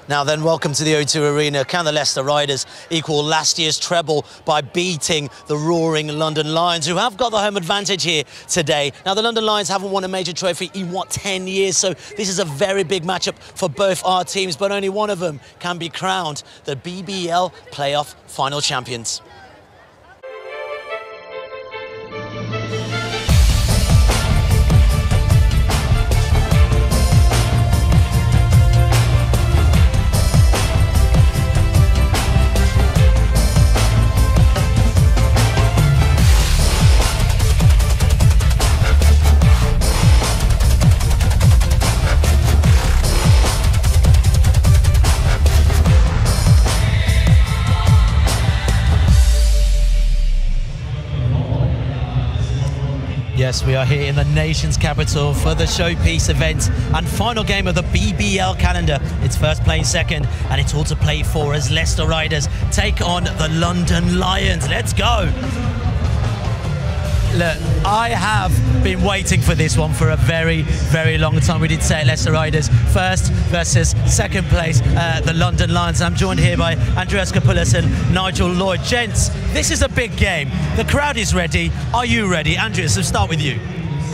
Now then, welcome to the O2 Arena. Can the Leicester Riders equal last year's treble by beating the roaring London Lions, who have got the home advantage here today? Now, the London Lions haven't won a major trophy in, 10 years? So this is a very big matchup for both our teams, but only one of them can be crowned the BBL playoff final champions. Yes, we are here in the nation's capital for the showpiece event and final game of the BBL calendar. It's first playing second, and it's all to play for as Leicester Riders take on the London Lions. Let's go. Look, I have been waiting for this one for a very, very long time. We did say Leicester Riders first versus second place, the London Lions. I'm joined here by Andreas Kapoulas and Nigel Lloyd. Gents, this is a big game. The crowd is ready. Are you ready? Andreas, let's start with you.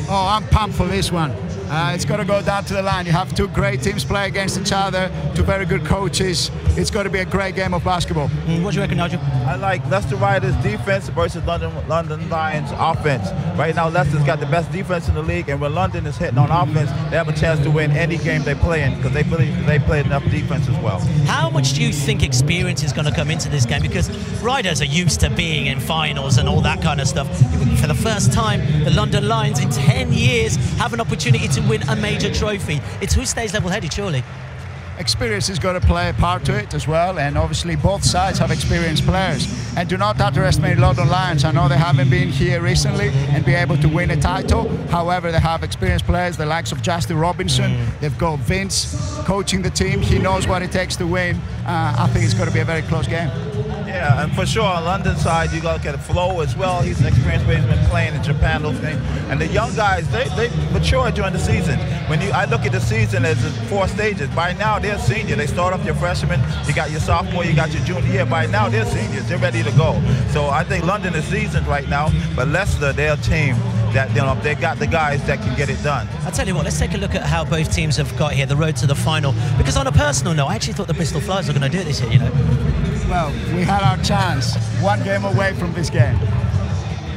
Oh, I'm pumped for this one. It's got to go down to the line. You have two great teams play against each other, two very good coaches. It's got to be a great game of basketball. What do you reckon, Nigel? I like Leicester Riders defense versus London Lions offense. Right now, Leicester's got the best defense in the league, and when London is hitting on offense, they have a chance to win any game they play in because they believe they play enough defense as well. How much do you think experience is going to come into this game? Because Riders are used to being in finals and all that kind of stuff. For the first time, the London Lions in 10 years have an opportunity to win a major trophy. It's who stays level-headed, surely. Experience is going to play a part to it as well, and obviously both sides have experienced players. And do not underestimate London Lions. I know they haven't been here recently and be able to win a title. However, they have experienced players, the likes of Justin Robinson. They've got Vince coaching the team. He knows what it takes to win. I think it's going to be a very close game. Yeah, and for sure on London side, you got to get a Flo as well. He's an experienced player. He's been playing in Japan, those things. And the young guys, they mature during the season. I look at the season as 4 stages. By now, they're senior. They start off your freshman, you got your sophomore, you got your junior year. By now, they're seniors. They're ready to go. So I think London is seasoned right now, but Leicester, they're a team that, they got the guys that can get it done. I'll tell you what, let's take a look at how both teams have got here, the road to the final. Because on a personal note, I actually thought the Bristol Flyers were going to do this here, you know. Well, we had our chance, one game away from this game.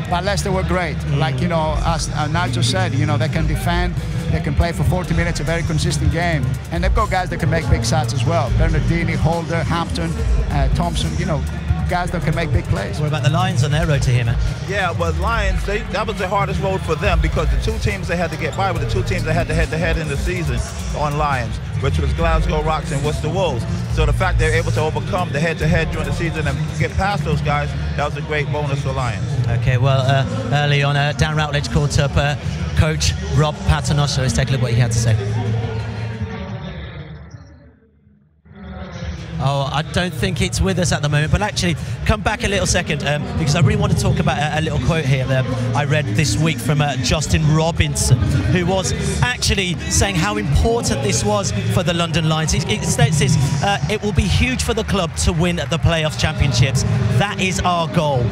But Leicester were great. Like, as Nigel said, they can defend, they can play for 40 minutes, a very consistent game. And they've got guys that can make big shots as well. Bernardini, Holder, Hampton, Thompson, guys that can make big plays. What about the Lions on their road to here, man? Yeah, well, Lions, that was the hardest road for them because the 2 teams they had to get by were the 2 teams they had to head-to-head in the season on Lions, which was Glasgow Rocks and Worcester Wolves. So the fact they're able to overcome the head-to-head during the season and get past those guys, that was a great bonus for Lions. Okay, well, early on, Dan Routledge caught up Coach Rob Paternoster. Let's take a look what he had to say. Oh, I don't think it's with us at the moment, but actually, come back a little second, because I really want to talk about a little quote here that I read this week from Justin Robinson, who was actually saying how important this was for the London Lions. It states this, it will be huge for the club to win the playoff championships. That is our goal.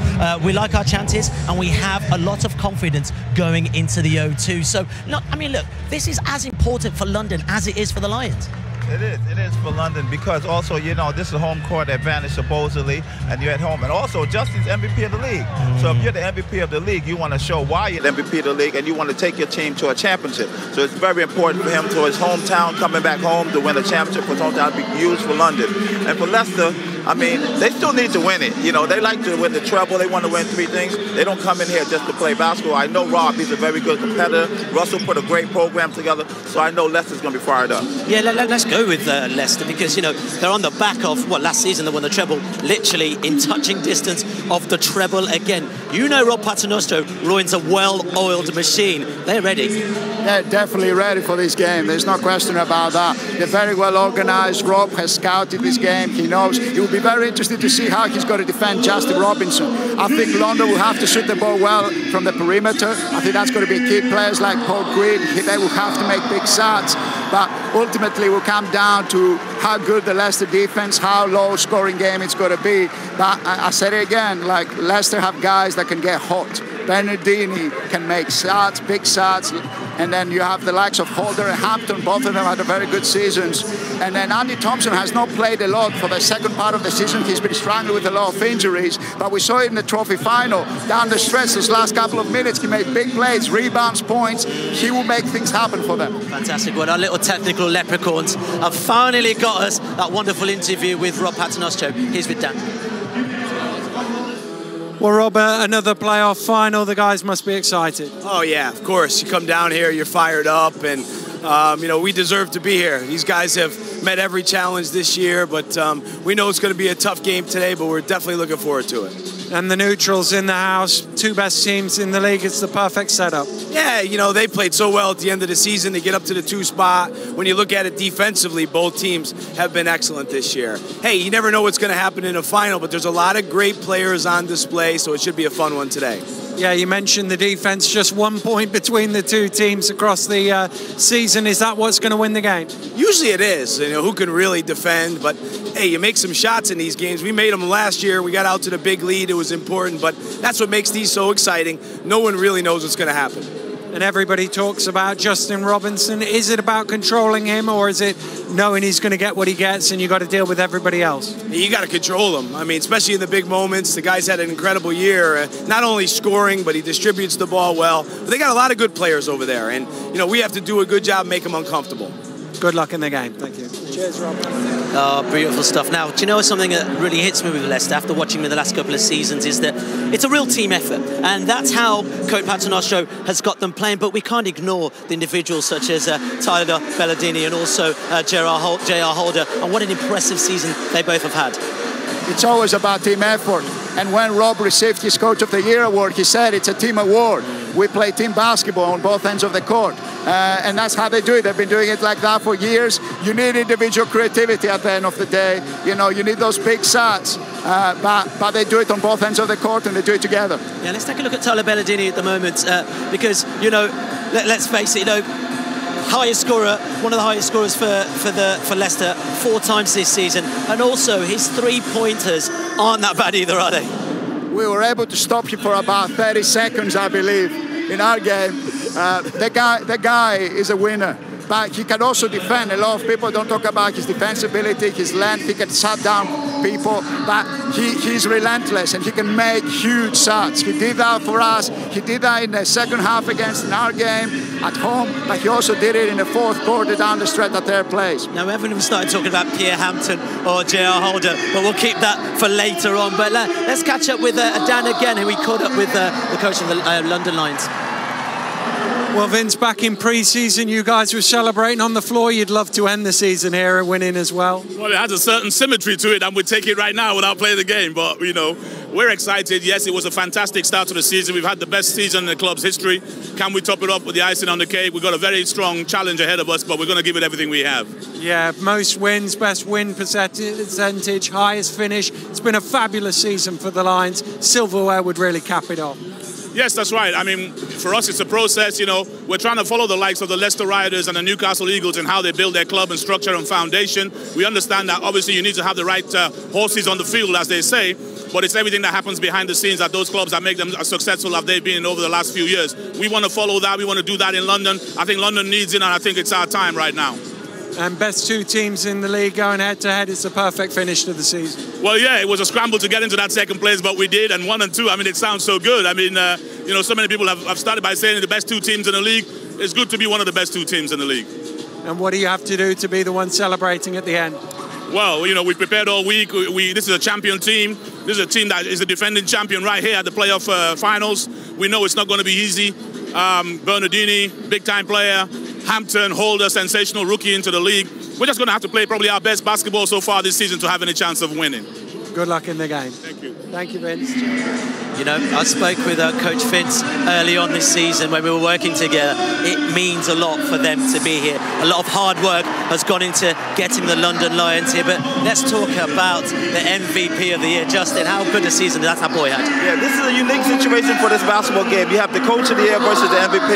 We like our chances, and we have a lot of confidence going into the O2. So, look, this is as important for London as it is for the Lions. It is for London because also, this is a home court advantage supposedly, and you're at home. And also, Justin's MVP of the league. So if you're the MVP of the league, you want to show why you're the MVP of the league, and you want to take your team to a championship. So it's very important for him to his hometown, coming back home to win a championship for his hometown to be used for London. And for Leicester, they still need to win it. They like to win the treble. They want to win 3 things. They don't come in here just to play basketball. I know Rob, he's a very good competitor. Russell put a great program together, so I know Leicester's going to be fired up. Yeah, let's go with Leicester because, they're on the back of, last season they won the treble, literally in touching distance of the treble again. Rob Paternoster ruins a well-oiled machine. They're ready. They're definitely ready for this game. There's no question about that. They're very well organized. Rob has scouted this game. He knows he will be be very interested to see how he's going to defend Justin Robinson. I think London will have to shoot the ball well from the perimeter. I think that's going to be key. Players like Paul Green, they will have to make big shots, but ultimately it will come down to how good the Leicester defense, how low scoring game it's going to be. But I said it again, like Leicester have guys that can get hot. Bernardini can make shots, big shots, and then you have the likes of Holder and Hampton. Both of them had a very good seasons. And then Andy Thompson has not played a lot for the second part of the season. He's been struggling with a lot of injuries, but we saw it in the trophy final. Down the stretch, those last couple of minutes, he made big plays, rebounds, points. He will make things happen for them. Fantastic. Well, our little technical leprechauns have finally got us that wonderful interview with Rob Paternostre. Here's with Dan. Well, Rob, another playoff final. The guys must be excited. Oh, yeah, of course. You come down here, you're fired up, and, you know, we deserve to be here. These guys have met every challenge this year, but we know it's going to be a tough game today, but we're definitely looking forward to it. And the neutrals in the house, two best teams in the league. It's the perfect setup. Yeah, you know, they played so well at the end of the season to get up to the 2 spot. When you look at it defensively, both teams have been excellent this year. Hey, you never know what's going to happen in a final, but there's a lot of great players on display, so it should be a fun one today. Yeah, you mentioned the defense, just 1 point between the two teams across the season. Is that what's going to win the game? Usually it is, you know, who can really defend, but hey, you make some shots in these games. We made them last year. We got out to the big lead. It was important, but that's what makes these so exciting. No one really knows what's going to happen. And everybody talks about Justin Robinson. Is it about controlling him, or is it knowing he's going to get what he gets and you got to deal with everybody else? You got to control him. I mean, especially in the big moments. The guy's had an incredible year, not only scoring, but he distributes the ball well. But they got a lot of good players over there, and you know we have to do a good job making them uncomfortable. Good luck in the game. Thank you. Cheers, Rob. Oh, beautiful stuff. Now, do you know something that really hits me with Leicester after watching them the last couple of seasons is that it's a real team effort, and that's how Coach Paternostre has got them playing. But we can't ignore the individuals such as Tyler Belladini and also J.R. Holder, and what an impressive season they both have had. It's always about team effort. And when Rob received his Coach of the Year award, he said it's a team award. We play team basketball on both ends of the court. And that's how they do it. They've been doing it like that for years. You need individual creativity at the end of the day. You know, you need those big shots. But they do it on both ends of the court, and they do it together. Yeah, let's take a look at Tyler Belladini at the moment because, you know, let's face it, you know, highest scorer, one of the highest scorers for Leicester 4 times this season, and also his 3-pointers aren't that bad either, are they? We were able to stop him for about 30 seconds, I believe, in our game. The guy is a winner, but he can also defend. A lot of people don't talk about his defensibility, his length. He can shut down people, but he's relentless and he can make huge shots. He did that for us. He did that in the second half against in our game at home, but he also did it in the fourth quarter down the stretch at their place. Now, we haven't even started talking about Pierre Hampton or J.R. Holder, but we'll keep that for later on. But let's catch up with Dan again, who we caught up with the coach of the London Lions. Well, Vince, back in pre-season, you guys were celebrating on the floor. You'd love to end the season here and winning as well. Well, it has a certain symmetry to it, and we'd take it right now without playing the game. But, you know, we're excited. Yes, it was a fantastic start to the season. We've had the best season in the club's history. Can we top it up with the icing on the cake? We've got a very strong challenge ahead of us, but we're going to give it everything we have. Yeah, most wins, best win percentage, highest finish. It's been a fabulous season for the Lions. Silverware would really cap it off. Yes, that's right. I mean, for us, it's a process. You know, we're trying to follow the likes of the Leicester Riders and the Newcastle Eagles and how they build their club and structure and foundation. We understand that obviously you need to have the right horses on the field, as they say, but it's everything that happens behind the scenes at those clubs that make them as successful as they've been over the last few years. We want to follow that. We want to do that in London. I think London needs it, and I think it's our time right now. And best 2 teams in the league going head-to-head. It's a perfect finish to the season. Well, yeah, it was a scramble to get into that second place, but we did, and 1 and 2, I mean, it sounds so good. I mean, you know, so many people have started by saying the best 2 teams in the league. It's good to be one of the best 2 teams in the league. And what do you have to do to be the one celebrating at the end? Well, you know, we prepared all week. This is a champion team. This is a team that is the defending champion right here at the playoff finals. We know it's not going to be easy. Bernardini, big-time player. Hampton, Holder, sensational rookie into the league. We're just going to have to play probably our best basketball so far this season to have any chance of winning. Good luck in the game. Thank you. Thank you, Vince. You know, I spoke with Coach Vince early on this season when we were working together. It means a lot for them to be here. A lot of hard work has gone into getting the London Lions here. But let's talk about the MVP of the year. Justin, how good a season that boy had. Yeah, this is a unique situation for this basketball game. You have the coach of the year versus the MVP.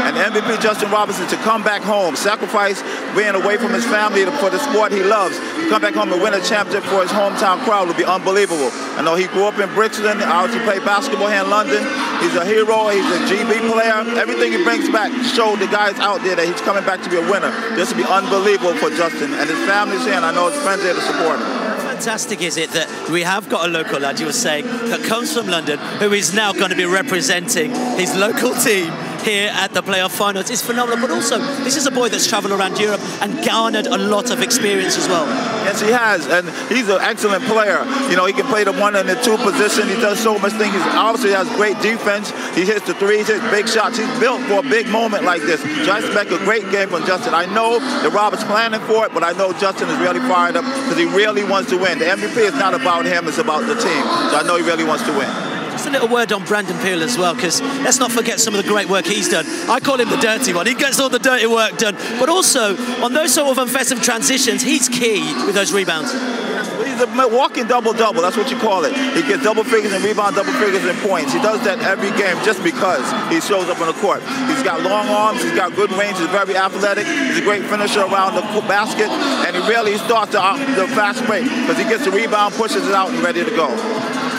And the MVP, Justin Robinson, to come back home, sacrifice being away from his family for the sport he loves, to come back home and win a championship for his hometown crowd would be unbelievable. I know he grew up in Brixton, obviously played basketball here in London. He's a hero, he's a GB player. Everything he brings back showed the guys out there that he's coming back to be a winner. This would be unbelievable for Justin. And his family's here, and I know his friends here to support him. Fantastic is it that we have got a local lad, you were saying, that comes from London, who is now going to be representing his local team here at the playoff finals. It's phenomenal, but also this is a boy that's travelled around Europe and garnered a lot of experience as well. Yes, he has, and he's an excellent player. You know, he can play the 1 and the 2 position. He does so much things. He obviously has great defense. He hits the threes, hits big shots. He's built for a big moment like this. So I expect a great game from Justin. I know that Robert's planning for it, but I know Justin is really fired up because he really wants to win. The MVP is not about him, it's about the team. So I know he really wants to win. Just a little word on Brandon Peele as well, because let's not forget some of the great work he's done. I call him the dirty one. He gets all the dirty work done. But also, on those sort of offensive transitions, he's key with those rebounds. He's a walking double-double. That's what you call it. He gets double figures and rebound, double figures and points. He does that every game just because he shows up on the court. He's got long arms. He's got good range. He's very athletic. He's a great finisher around the basket. And he really starts the fast break because he gets the rebound, pushes it out, and ready to go.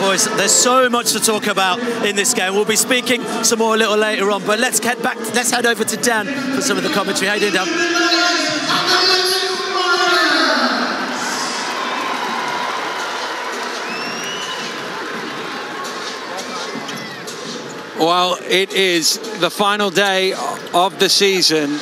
Boys, there's so much to talk about in this game. We'll be speaking some more a little later on, but let's head back. Let's head over to Dan for some of the commentary. How you doing, Dan? Well, it is the final day of the season.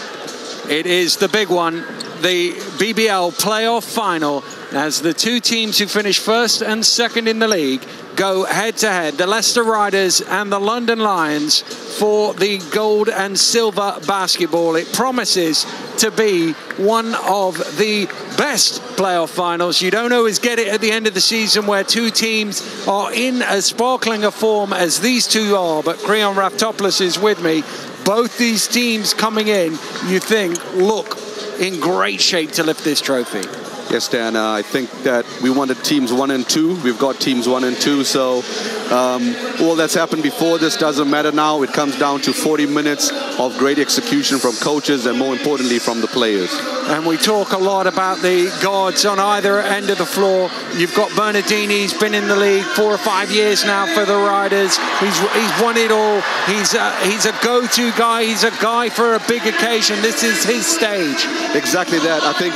It is the big one, the BBL playoff final, as the two teams who finished first and second in the league go head-to-head, the Leicester Riders and the London Lions, for the gold and silver basketball. It promises to be one of the best playoff finals. You don't always get it at the end of the season where two teams are in as sparkling a form as these two are, but Creon Raftopoulos is with me. Both these teams coming in, you think, look in great shape to lift this trophy. Yes, Dan, I think that we wanted teams 1 and 2. We've got teams 1 and 2, so all that's happened before this doesn't matter now. It comes down to 40 minutes of great execution from coaches and, more importantly, from the players. And we talk a lot about the guards on either end of the floor. You've got Bernardini. He's been in the league 4 or 5 years now for the Riders. He's won it all. He's a go-to guy. He's a guy for a big occasion. This is his stage. Exactly that. I think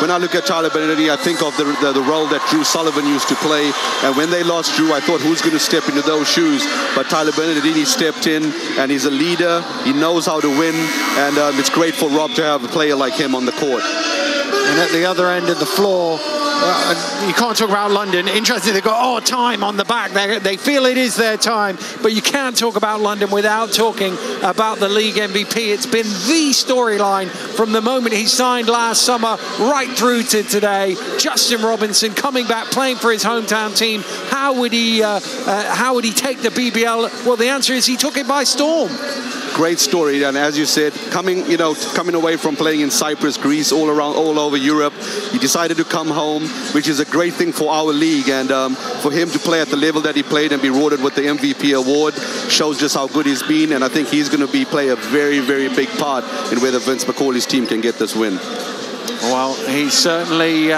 when I look at Tyler Bernardini, I think of the role that Drew Sullivan used to play. And when they lost Drew, I thought, who's going to step into those shoes? But Tyler Bernardini stepped in, and he's a leader. He knows how to win, and it's great for Rob to have a player like him on the court. And at the other end of the floor, you can't talk about London. Interesting, they've got time on the back. They feel it is their time, but you can't talk about London without talking about the league MVP. It's been the storyline from the moment he signed last summer right through to today. Justin Robinson coming back, playing for his hometown team. How would he take the BBL? Well, the answer is he took it by storm. Great story, and as you said, coming away from playing in Cyprus, Greece, all over Europe, he decided to come home, which is a great thing for our league, and for him to play at the level that he played and be rewarded with the MVP award shows just how good he's been, and I think he's going to play a very, very big part in whether Vince McCauley's team can get this win. Well, he certainly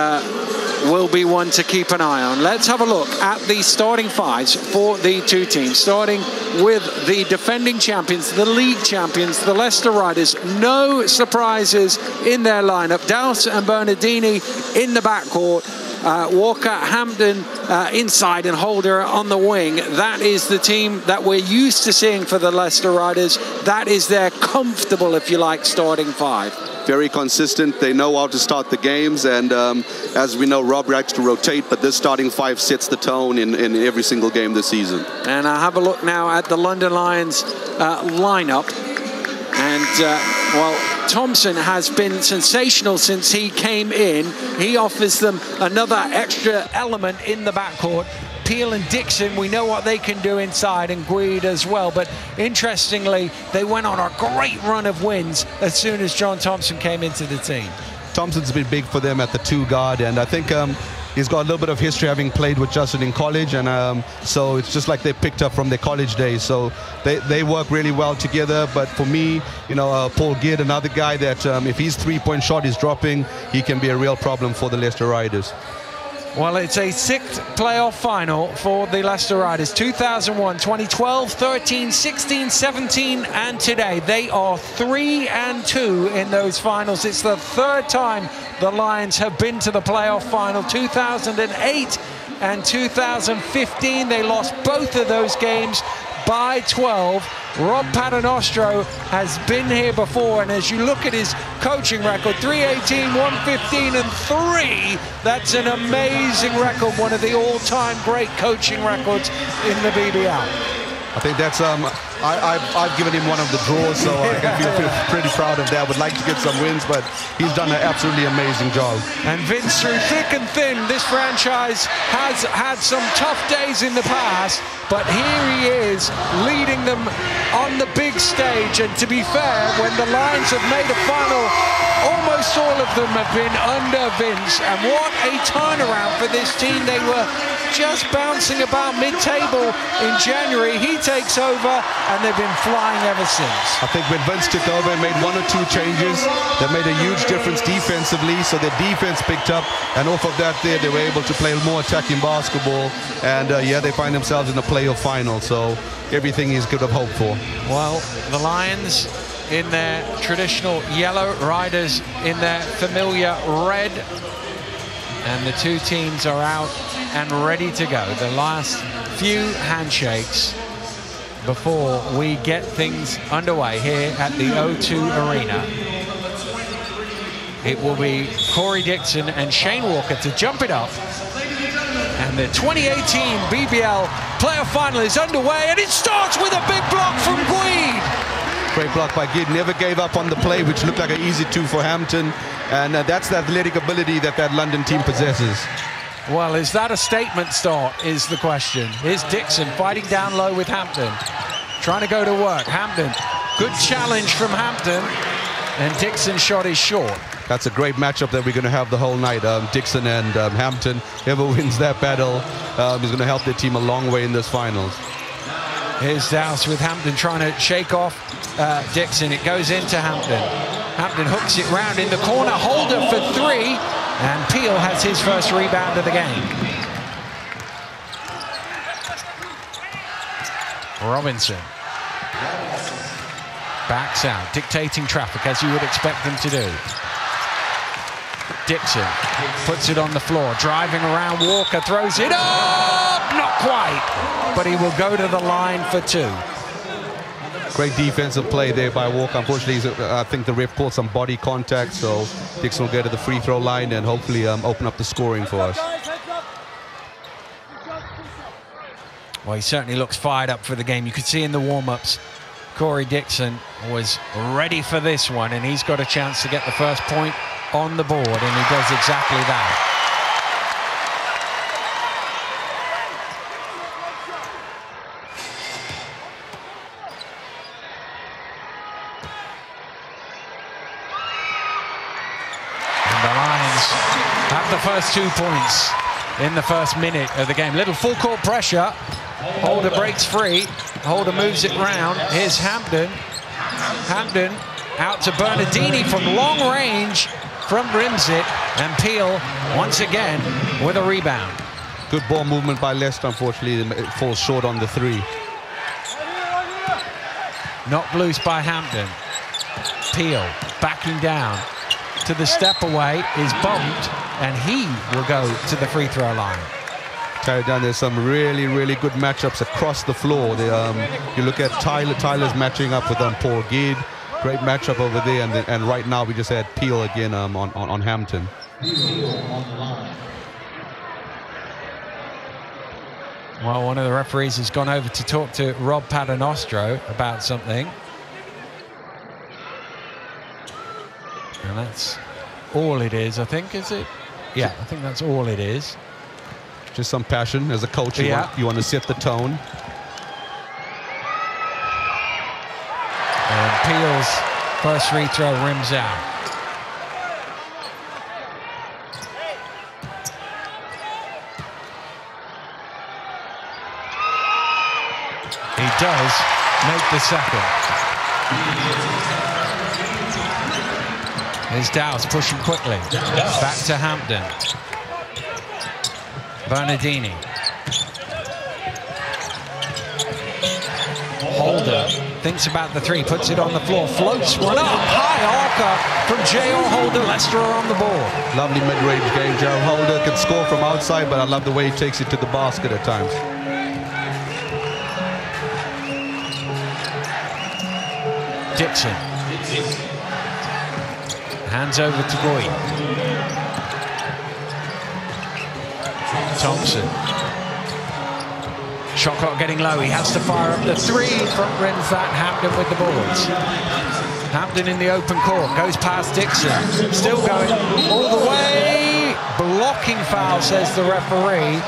will be one to keep an eye on. Let's have a look at the starting fives for the two teams, starting with the defending champions, the league champions, the Leicester Riders. No surprises in their lineup. Dowse and Bernardini in the backcourt. Walker, Hampton inside, and Holder on the wing. That is the team that we're used to seeing for the Leicester Riders. That is their comfortable, if you like, starting five. Very consistent. They know how to start the games, and as we know, Rob likes to rotate, but this starting five sets the tone in every single game this season. And I have a look now at the London Lions lineup, and well, Thompson has been sensational since he came in. He offers them another extra element in the backcourt. Peel and Dixon, we know what they can do inside, and Guide as well. But interestingly, they went on a great run of wins as soon as John Thompson came into the team. Thompson's been big for them at the 2 guard, and I think he's got a little bit of history having played with Justin in college, and so it's just like they picked up from their college days. So they work really well together. But for me, you know, Paul Geard, another guy that if his 3-point shot is dropping, he can be a real problem for the Leicester Riders. Well, it's a 6th playoff final for the Leicester Riders. 2001, 2012, 13, 16, 17, and today. They are 3-2 in those finals. It's the 3rd time the Lions have been to the playoff final. 2008 and 2015, they lost both of those games by 12. Rob Paternostro has been here before, and as you look at his coaching record, 318, 115, and 3, that's an amazing record, one of the all-time great coaching records in the BBL. I think that's I've given him one of the draws, so I can feel pretty proud of that. Would like to get some wins, but he's done an absolutely amazing job. And Vince, through thick and thin, this franchise has had some tough days in the past, but here he is leading them on the big stage. And to be fair, when the Lions have made a final, almost all of them have been under Vince. And what a turnaround for this team. They were just bouncing about mid-table in January. He takes over, and they've been flying ever since. I think when Vince took over and made 1 or 2 changes, that made a huge difference defensively. So their defense picked up, and off of that they were able to play more attacking basketball. And yeah, they find themselves in the playoff final. So everything is good of hope for. Well, the Lions in their traditional yellow, Riders in their familiar red, and the 2 teams are out and ready to go. The last few handshakes before we get things underway here at the O2 Arena. It will be Corey Dixon and Shane Walker to jump it up. And the 2018 BBL playoff final is underway, and it starts with a big block from Guide. Great block by Guide. Never gave up on the play, which looked like an easy 2 for Hampton. And that's the athletic ability that London team possesses. Well, is that a statement start, is the question. Here's Dixon fighting down low with Hampton. Trying to go to work. Hampton, good challenge from Hampton. And Dixon's shot is short. That's a great matchup that we're going to have the whole night. Dixon and Hampton. Whoever wins that battle is going to help their team a long way in this finals. Here's Dowse with Hampton trying to shake off Dixon. It goes into Hampton. Hampton hooks it round in the corner. Holder for 3. And Peel has his first rebound of the game. Robinson backs out, dictating traffic as you would expect them to do. Dixon puts it on the floor, driving around Walker, throws it up, not quite, but he will go to the line for 2. Great defensive play there by Walker. Unfortunately, I think the ref caught some body contact, so Dixon will go to the free throw line and hopefully open up the scoring for us. Well, he certainly looks fired up for the game. You could see in the warm-ups, Corey Dixon was ready for this one, and he's got a chance to get the first point on the board, and he does exactly that. The first 2 points in the first minute of the game. Little full court pressure. Holder breaks free. Holder moves it round. Here's Hampton. Hampton out to Bernardini from long range from Grimsett. And Peel once again with a rebound. Good ball movement by Leicester. Unfortunately, it falls short on the 3. Knocked loose by Hampton. Peel backing down to the step away, is bumped, and he will go to the free throw line. Carried down. There's some really, really good matchups across the floor. You look at Tyler's matching up with Paul Geard. Great matchup over there, and right now we just had Peel again on Hampton. Well, one of the referees has gone over to talk to Rob Paternostro about something. And that's all it is, I think, is it? Yeah, I think that's all it is. Just some passion. As a coach, you want to set the tone. And Peel's first free throw rims out. He does make the second. Here's Dowse pushing quickly. Back to Hampden. Bernardini. Holder thinks about the three, puts it on the floor, floats one up. High arcer from J.R. Holder. Leicester are on the board. Lovely mid-range game. J.R. Holder can score from outside, but I love the way he takes it to the basket at times. Dixon. Hands over to Goy. Thompson. Shot clock getting low. He has to fire up the three from rim fat. Hampden with the boards. Hampden in the open court. Goes past Dixon. Still going all the way. Blocking foul, says the referee.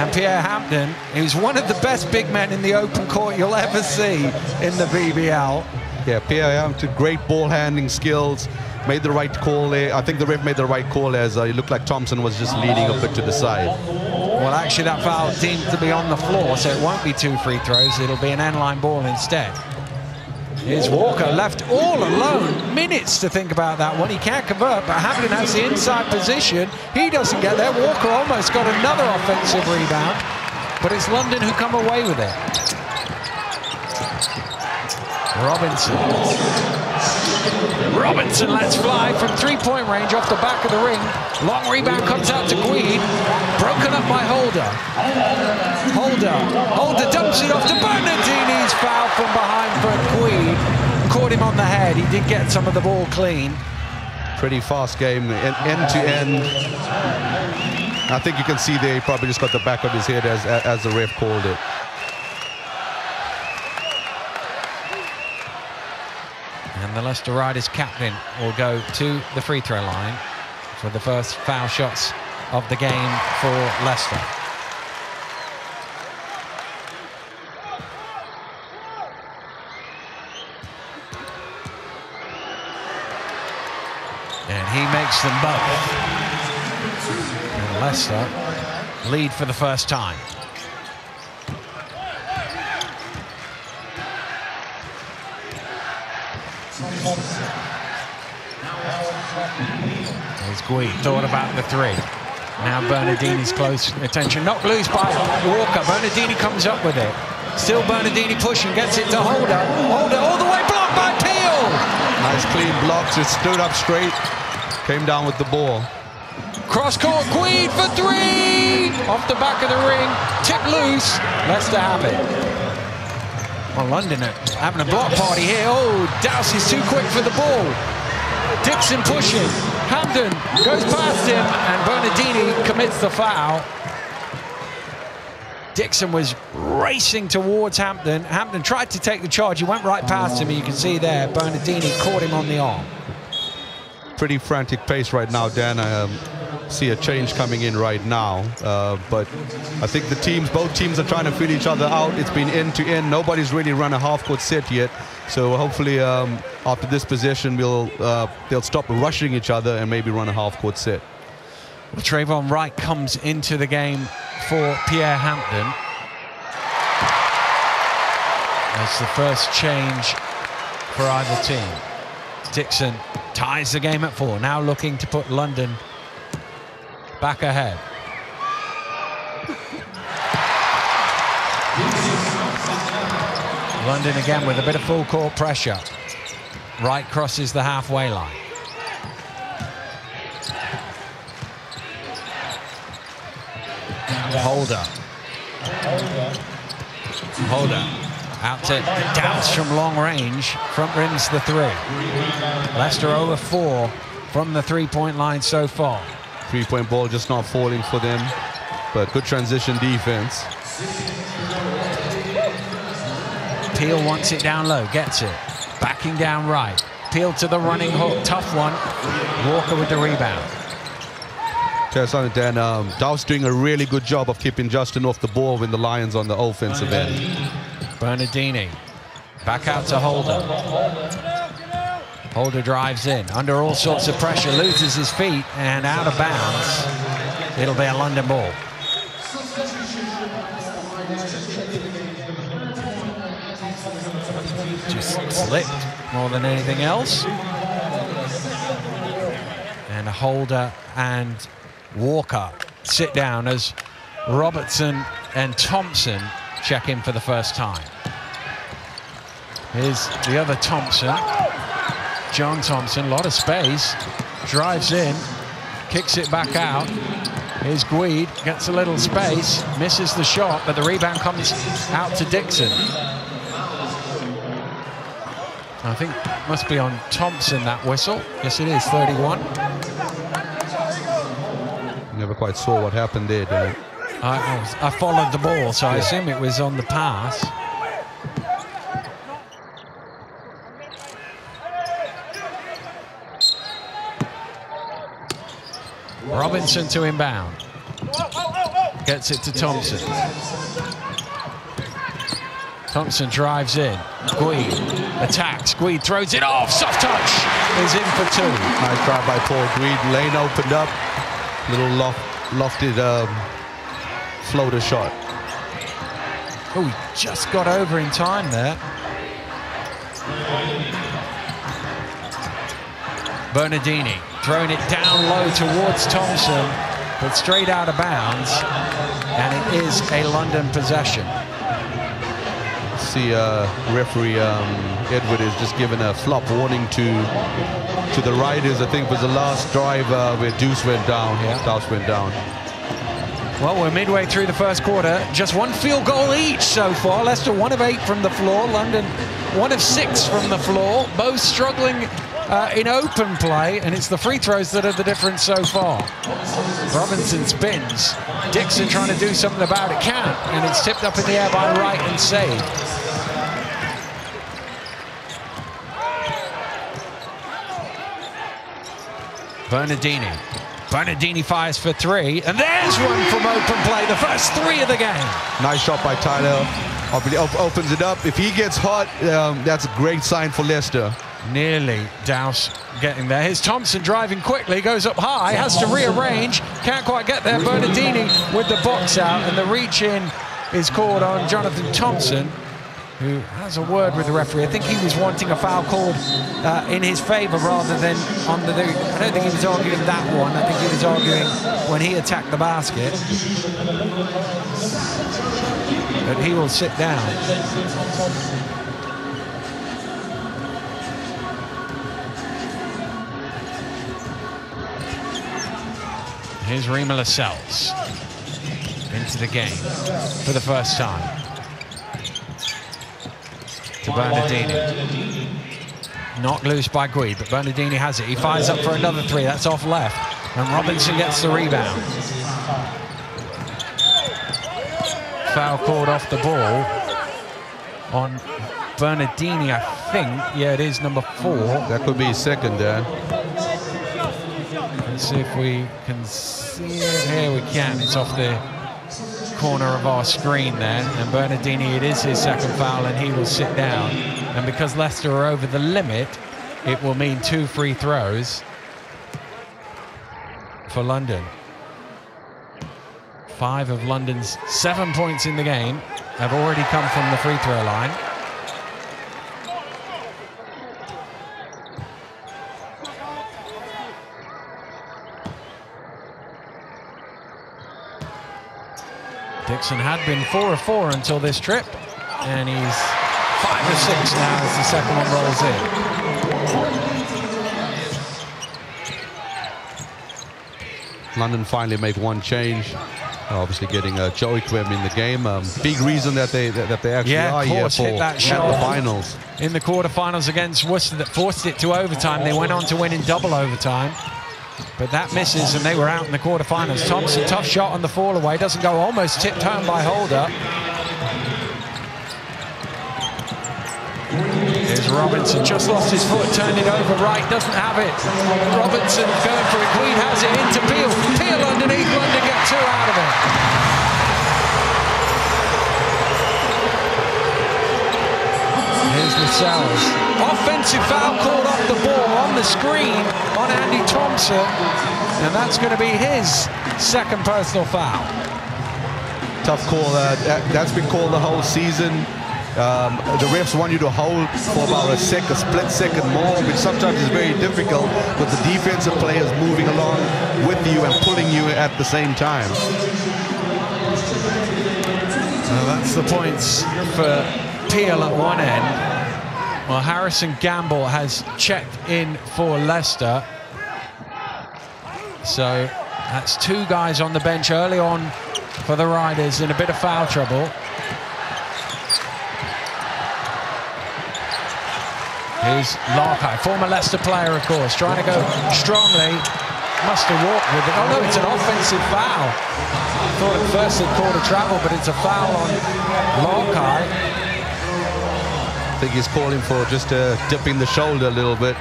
And Pierre Hampden, who's one of the best big men in the open court you'll ever see in the BBL. Yeah, Pierre Hampden, great ball handling skills. Made the right call there. I think the ref made the right call as it looked like Thompson was just leading a bit to the side. Well, actually, that foul seems to be on the floor, so it won't be 2 free throws. It'll be an end-line ball instead. Here's Walker, left all alone. Minutes to think about that one. He can't convert, but Hampden has the inside position. He doesn't get there. Walker almost got another offensive rebound, but it's London who come away with it. Robinson lets fly from 3-point range off the back of the ring. Long rebound comes out to Guede. Broken up by Holder. Holder dumps it off to Bernardini's foul from behind for Guede. Caught him on the head. He did get some of the ball clean. Pretty fast game, end to end. I think you can see there he probably just got the back of his head as the ref called it. And the Leicester Riders captain will go to the free throw line for the first foul shots of the game for Leicester. And he makes them both. And Leicester lead for the first time. There's Guede, thought about the three. Now Bernardini's close attention, knocked loose by Walker. Bernardini comes up with it. Still Bernardini pushing, gets it to Holder. Holder all the way, blocked by Peel. Nice clean blocks, it stood up straight, came down with the ball. Cross court, Guede for three! Off the back of the ring, tip loose. Leicester have it. Well, London are having a block party here. Oh, Dowse is too quick for the ball. Dixon pushing. Hampden goes past him, and Bernardini commits the foul. Dixon was racing towards Hampden. Hampden tried to take the charge. He went right past him, and you can see there, Bernardini caught him on the arm. Pretty frantic pace right now, Dan. I see a change coming in right now, but I think both teams are trying to feel each other out. It's been end to end. Nobody's really run a half-court set yet, so hopefully after this possession they'll stop rushing each other and maybe run a half-court set. Well, Trayvon Wright comes into the game for Pierre Hampden. That's the first change for either team. Dixon ties the game at 4, now looking to put London back ahead. London again with a bit of full court pressure. Wright crosses the halfway line. Holder out to Dowse from long range. Front rims the three. Leicester over 4 from the 3-point line so far. 3-point ball just not falling for them, but good transition defense. Peel wants it down low, gets it. Backing down right. appealed to the running hook. Tough one. Walker with the rebound. Tell something, Dan. Dow's doing a really good job of keeping Justin off the ball when the Lions on the offensive end. Bernardini back out to Holder. Holder drives in under all sorts of pressure, loses his feet and out of bounds. It'll be a London ball. Just slipped more than anything else. And Holder and Walker sit down as Robertson and Thompson check in for the first time. Here's the other Thompson, John Thompson, a lot of space, drives in, kicks it back out. Here's Guide, gets a little space, misses the shot, but the rebound comes out to Dixon. I think it must be on Thompson, that whistle. Yes, it is, 31. Never quite saw what happened there, Dan. I followed the ball, so I assume it was on the pass. Robinson to inbound. Gets it to Thompson. Thompson drives in. Guide attacks. Guide throws it off. Soft touch is in for two. Nice drive by Paul Guide. Lane opened up. Little lofted floater shot. Oh, he just got over in time there. Bernardini throwing it down low towards Thompson, but straight out of bounds, and it is a London possession. See, referee Edward is just given a flop warning to the Riders. I think was the last drive where Deuce went down. Yeah. Deuce went down. Well, we're midway through the first quarter. Just one field goal each so far. Leicester 1 of 8 from the floor. London 1 of 6 from the floor. Both struggling in open play, and it's the free throws that are the difference so far. Robinson spins. Dixon trying to do something about it. Can't, and it's tipped up in the air by Wright and saved. Bernardini. Bernardini fires for 3, and there's one from open play, the first 3 of the game. Nice shot by Tyler. Opens it up. If he gets hot, that's a great sign for Leicester. Nearly Dowse getting there. Here's Thompson driving quickly, goes up high, has to rearrange, can't quite get there. Bernardini with the box out, and the reach in is called on Jonathan Thompson, who has a word with the referee. I think he was wanting a foul called in his favour rather than on the... I don't think he was arguing that one. I think he was arguing when he attacked the basket. But he will sit down. Here's Rima Lascelles into the game for the first time. To Bernardini. Knocked loose by Guide, but Bernardini has it. He fires up for another 3. That's off left. And Robinson gets the rebound. Foul called off the ball on Bernardini, I think. Yeah, it is number 4. That could be his second there. Let's see if we can see it. Here we can. It's off the corner of our screen there. And Bernardini, it is his second foul, and he will sit down. And because Leicester are over the limit, it will mean 2 free throws for London. 5 of London's 7 points in the game have already come from the free throw line. Dixon had been 4 of 4 until this trip, and he's 5 of 6 now as the second one rolls in. London finally make one change. Obviously getting Joey Quim in the game. Big reason that they actually are here for that shot the finals. In the quarterfinals against Worcester that forced it to overtime. They went on to win in double overtime. But that misses, and they were out in the quarterfinals. Thompson, tough shot on the fall away. Doesn't go, almost tipped home by Holder. Here's Robinson just lost his foot, turned it over. Wright doesn't have it. Robinson going for it. Queen has it into Peel. Peel underneath. London get 2 out of it. Here's Lascelles. Offensive foul called off the ball on the screen on Andy Thompson. And that's going to be his second personal foul. Tough call. That's been called the whole season. The refs want you to hold for about a split second more, which sometimes is very difficult with the defensive players moving along with you and pulling you at the same time. Well, that's the points for Peel at one end. Well, Harrison Gamble has checked in for Leicester. So that's 2 guys on the bench early on for the Riders in a bit of foul trouble. Here's Larkeye, former Leicester player, of course, trying to go strongly. Must have walked with it. Oh no, it's an offensive foul. I thought at first they'd called a travel, but it's a foul on Larkeye. I think he's calling for just dipping the shoulder a little bit.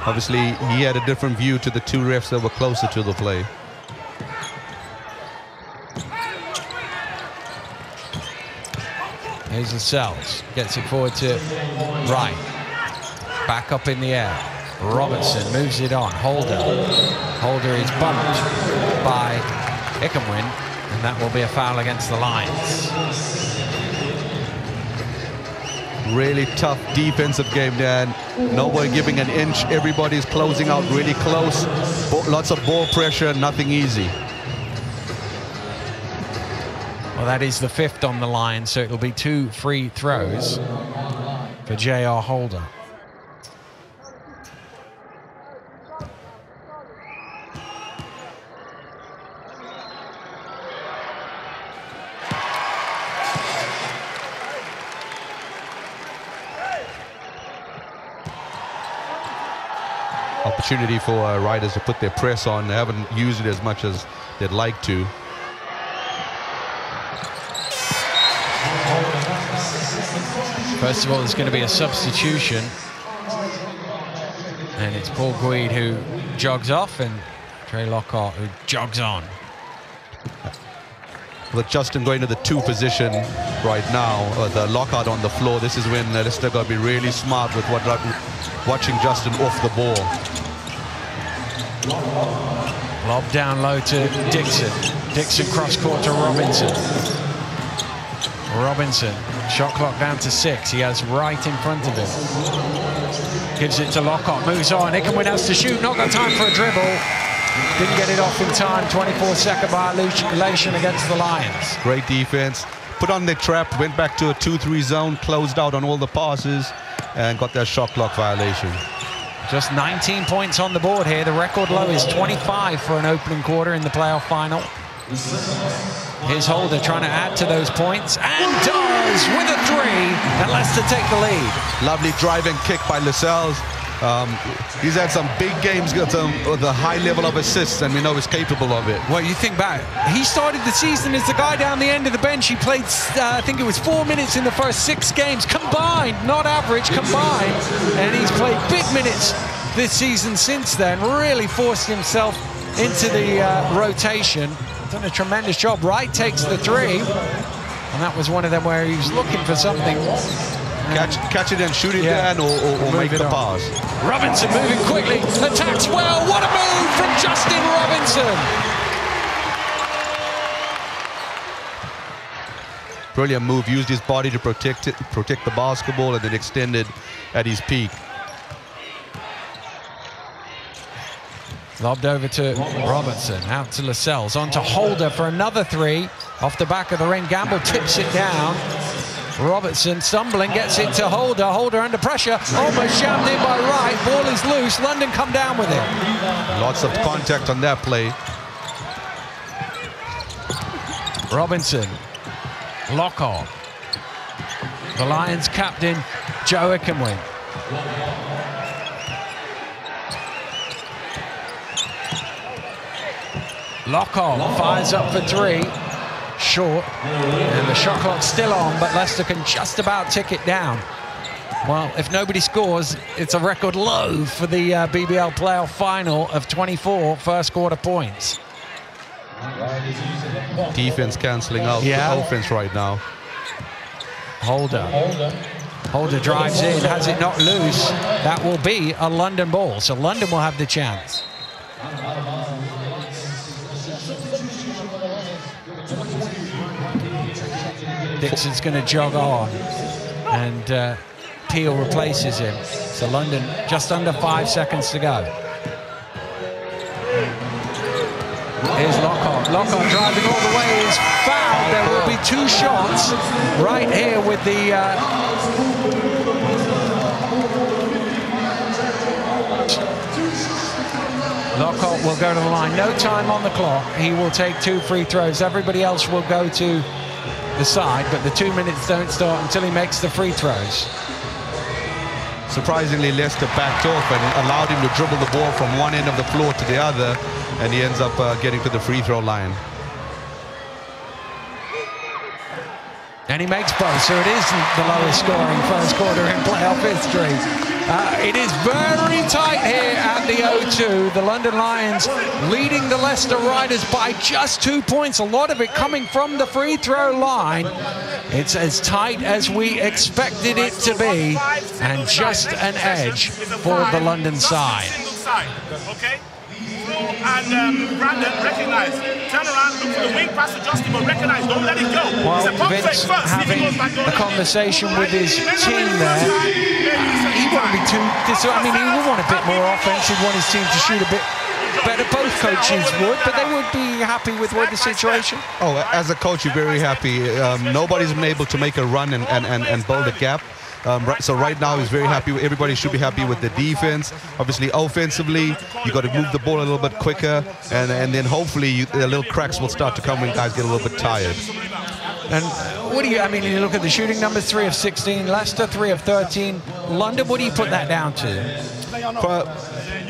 Obviously, he had a different view to the 2 refs that were closer to the play. Here's Lascelles, gets it forward to Wright. Back up in the air. Robertson moves it on. Holder is bumped by Ickenwin, and that will be a foul against the Lions. Really tough defensive game, Dan. Nobody giving an inch. Everybody's closing out really close. Lots of ball pressure, nothing easy. Well, that is the 5th on the line, so it'll be 2 free throws for J.R. Holder. Opportunity for Riders to put their press on. They haven't used it as much as they'd like to. First of all, there's going to be a substitution. And it's Paul Guide who jogs off and Trey Lockhart who jogs on. With Justin going to the 2 position right now, the Lockhart on the floor, this is when Leicester got to be really smart with watching Justin off the ball. Lob down low to Dixon. Dixon cross court to Robinson. Robinson, shot clock down to 6. He has Wright in front of him. Gives it to Lockhart, moves on. Ickenwin has to shoot, not got time for a dribble. Didn't get it off in time. 24-second violation against the Lions. Great defense. Put on their trap, went back to a 2-3 zone, closed out on all the passes, and got that shot clock violation. Just 19 points on the board here. The record low is 25 for an opening quarter in the playoff final. Here's Holder trying to add to those points, and does with a 3, and Leicester take the lead. Lovely drive and kick by Lascelles. He's had some big games, got the high level of assists, and we know he's capable of it. Well, you think back, he started the season as the guy down the end of the bench. He played, I think it was 4 minutes in the first 6 games combined, not average, combined, and he's played big minutes this season since then. Really forced himself into the rotation. Done a tremendous job. Wright takes the 3, and that was one of them where he was looking for something. Catch it and shoot it down, or make the pass. Robinson moving quickly, attacks well. What a move from Justin Robinson! Brilliant move. Used his body to protect the basketball, and then extended at his peak. Lobbed over to Robertson, out to Lascelles, on to Holder for another 3. Off the back of the ring, Gamble tips it down. Robertson stumbling, gets it to Holder. Holder under pressure, almost jammed in by Wright. Ball is loose, London come down with it. Lots of contact on that play. Robinson, Lockhart. The Lions captain, Joe Ickenwin. Lockhart fires up for 3. Short, and the shot clock's still on, but Leicester can just about tick it down. Well, if nobody scores, it's a record low for the BBL playoff final of 24 first quarter points. Defense cancelling out the offense right now. Holder drives in, has it not loose. That will be a London ball, so London will have the chance. Dixon's going to jog on, and Peel replaces him. So London just under 5 seconds to go. Here's Lockhart. Lockhart driving all the way is fouled. There will be 2 shots right here with the... Lockhart will go to the line. No time on the clock. He will take 2 free throws. Everybody else will go to the side, but the 2 minutes don't start until he makes the free throws. Surprisingly, Leicester backed off and allowed him to dribble the ball from one end of the floor to the other, and he ends up getting to the free throw line. And he makes both, so it isn't the lowest scoring first quarter in playoff history. It is very tight here at the O2. The London Lions leading the Leicester Riders by just 2 points. A lot of it coming from the free throw line. It's as tight as we expected it to be, and just an edge for the London side. Okay? And Brandon, recognize, turn around, look for the wing pass to Justin, but recognize, don't let it go. Well, Vince having a conversation with his team there. He won't be too, I mean, he would want a bit more offense. He'd want his team to shoot a bit better. Both coaches would, but they would be happy with the situation. Oh, as a coach, you're very happy. Nobody's been able to make a run and build a gap. So right now he's very happy. Everybody should be happy with the defense. Obviously, offensively, you got to move the ball a little bit quicker, and then hopefully the little cracks will start to come when guys get a little bit tired. And what do you, I mean, you look at the shooting numbers, 3 of 16, Leicester 3 of 13. London, what do you put that down to?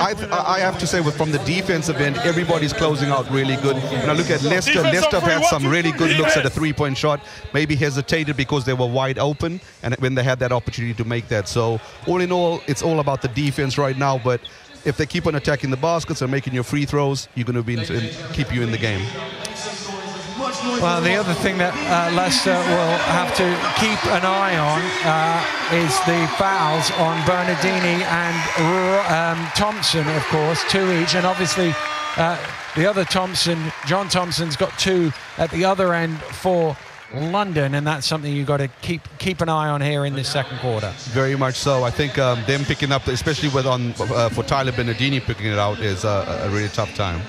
I have to say, from the defensive end, everybody's closing out really good. When I look at Leicester, Leicester have had some really good looks at a three-point shot, maybe hesitated because they were wide open, and when they had that opportunity to make that. So all in all, it's all about the defense right now, but if they keep on attacking the baskets and making your free throws, you're going to be keep you in the game. Well, the other thing that Leicester will have to keep an eye on is the fouls on Bernardini and Thompson, of course, 2 each. And obviously, the other Thompson, John Thompson's got 2 at the other end for London, and that's something you've got to keep an eye on here in this second quarter. Very much so. I think them picking up, especially with for Tyler Bernardini picking it out, is a really tough time.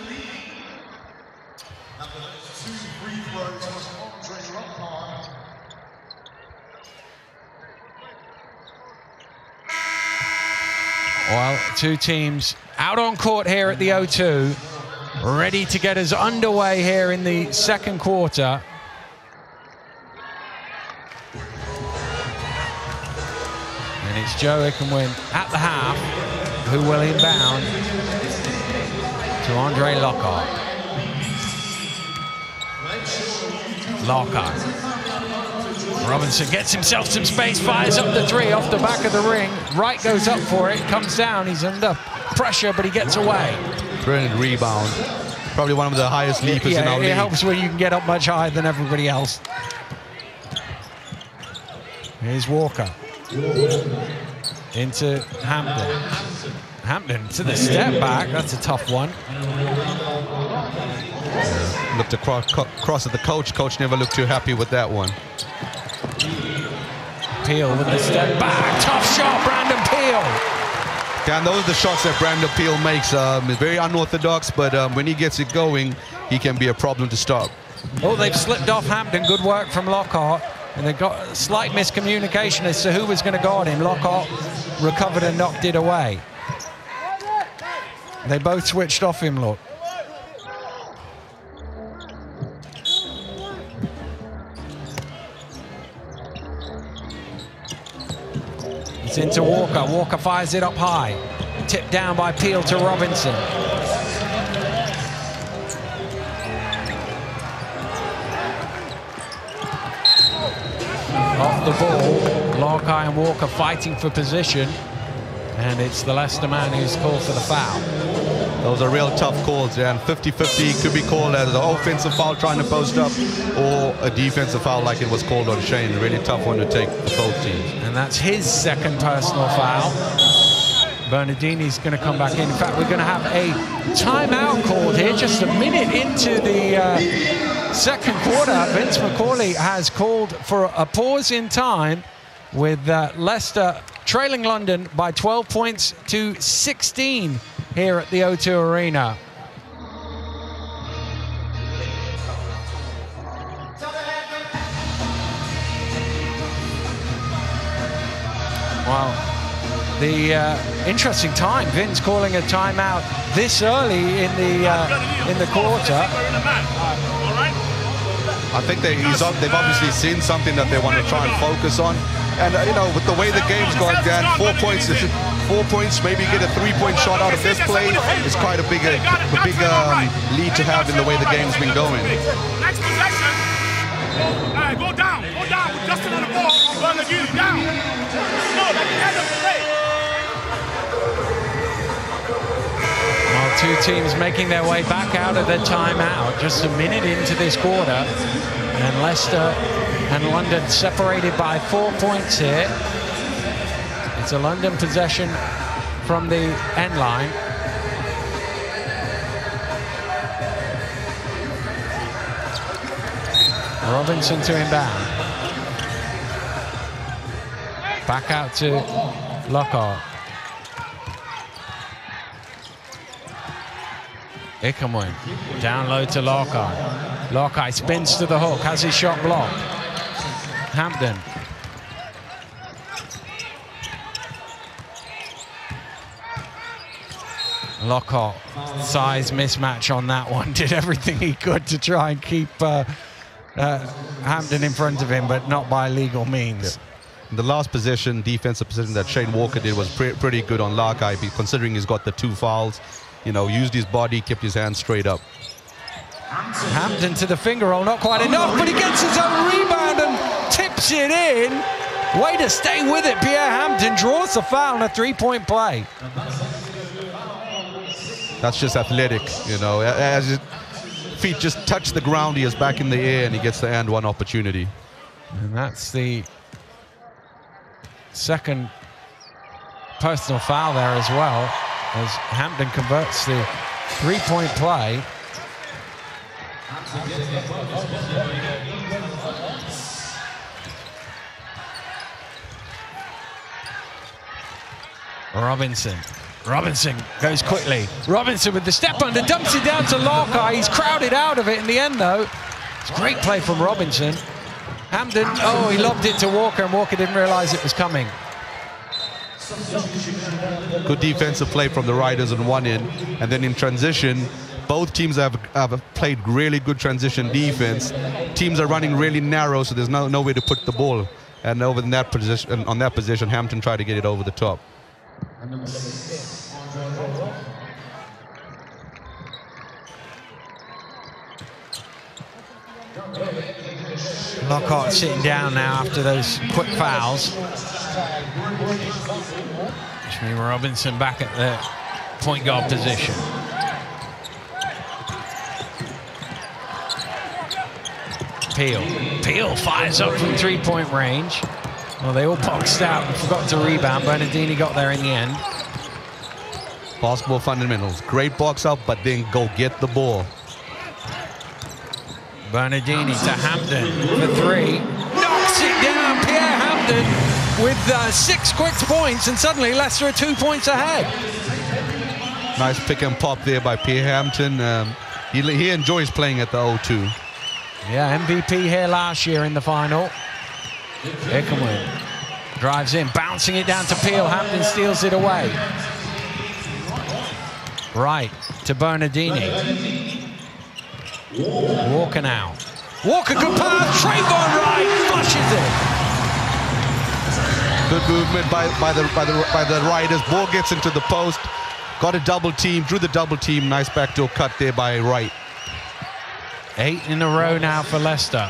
Well, 2 teams out on court here at the O2, ready to get us underway here in the second quarter. And it's Joe Ickenwin at the half, who will inbound to Andre Lockhart. Lockhart. Robinson gets himself some space, fires up the 3 off the back of the ring. Wright goes up for it, comes down. He's under pressure, but he gets away. Brilliant rebound. Probably one of the highest leapers in our league. It helps when you can get up much higher than everybody else. Here's Walker. Into Hampton. Hampton to the step back. That's a tough one. Looked across at the coach. Coach never looked too happy with that one. Peel with the step back. Tough shot, Brandon Peel. Dan, those are the shots that Brandon Peel makes. Very unorthodox, but when he gets it going, he can be a problem to stop. Oh, they've slipped off Hampton. Good work from Lockhart. And they've got a slight miscommunication as to who was going to guard him. Lockhart recovered and knocked it away. They both switched off him, look. It's into Walker. Walker fires it up high. Tipped down by Peel to Robinson. Off the ball. Larkai and Walker fighting for position, and it's the Leicester man who's called for the foul. Those are real tough calls, yeah, and 50-50 could be called as an offensive foul trying to post up or a defensive foul like it was called on Shane. A really tough one to take for both teams. And that's his second personal foul. Bernardini's going to come back in. In fact, we're going to have a timeout called here just a minute into the second quarter. Vince McCauley has called for a pause in time with Leicester trailing London by 12 points to 16 here at the O2 Arena. Well, the interesting time, Vince calling a timeout this early in the quarter. I think they've obviously seen something that they want to try and focus on. And, you know, with the way the game's going, Dan, 4 points, maybe get a 3-point shot out of this play is quite a big lead to have in the way the game's been going. Next possession. Go down with Justin on the ball. Bernardini down. No, that's the end of the play. Well, two teams making their way back out of their timeout just a minute into this quarter. And Leicester and London separated by 4 points here. It's a London possession from the end line. Robinson to inbound. Back out to Lockhart. Ickamwin down low to Larkai. Larkai spins to the hook, has his shot blocked. Hampden. Lockhart, size mismatch on that one. Did everything he could to try and keep Hampden in front of him, but not by legal means. Yeah. The last defensive position that Shane Walker did was pretty good on Larkai, considering he's got the 2 fouls. You know, used his body, kept his hands straight up. Hampden to the finger roll, not quite enough, but he gets his own rebound and tips it in. Way to stay with it. Pierre Hampden draws the foul on a 3-point play. That's just athletic, you know. As his feet just touch the ground, he is back in the air and he gets the and one opportunity. And that's the second personal foul there as well, as Hampden converts the 3-point play. Robinson goes quickly. Robinson with the step under, dumps it down to Larkai. He's crowded out of it in the end, though. It's a great play from Robinson. Hampden, oh, he lobbed it to Walker, and Walker didn't realize it was coming. Good defensive play from the Riders on one end, and then in transition, both teams have played really good transition defense. Teams are running really narrow, so there's no way to put the ball. And over in that position, on that position, Hampton tried to get it over the top. Lockhart sitting down now after those quick fouls. Which means Robinson back at the point guard position. Peel fires up from 3-point range. Well, they all boxed out and forgot to rebound. Bernardini got there in the end. Basketball fundamentals. Great box out, but then go get the ball. Bernardini to Hampden for 3. Knocks it down. Pierre Hampden with 6 quick points, and suddenly Leicester are 2 points ahead. Nice pick and pop there by Pierre Hampden. He enjoys playing at the O2. Yeah, MVP here last year in the final. Ickamwin drives in, bouncing it down to Peel. Hampden steals it away. Right to Bernardini. Walker now. Walker, good pass. Trayvon Wright flushes it. Good movement by the Riders. Ball gets into the post. Got a double team. Drew the double team. Nice backdoor cut there by Wright. 8 in a row now for Leicester.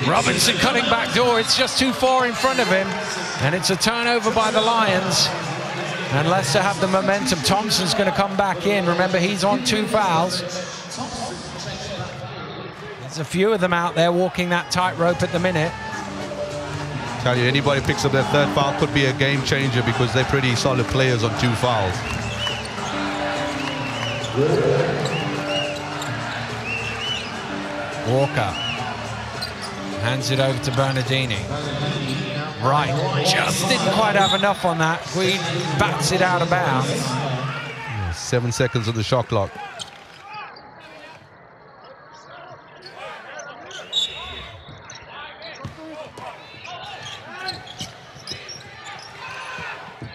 Robinson cutting back door. It's just too far in front of him. And it's a turnover by the Lions. And Leicester have the momentum. Thompson's going to come back in. Remember, he's on 2 fouls. There's a few of them out there walking that tightrope at the minute. Tell you, anybody picks up their 3rd foul could be a game changer because they're pretty solid players on 2 fouls. Walker hands it over to Bernardini. Right, just didn't quite have enough on that. Guid bats it out of bounds. 7 seconds on the shot clock.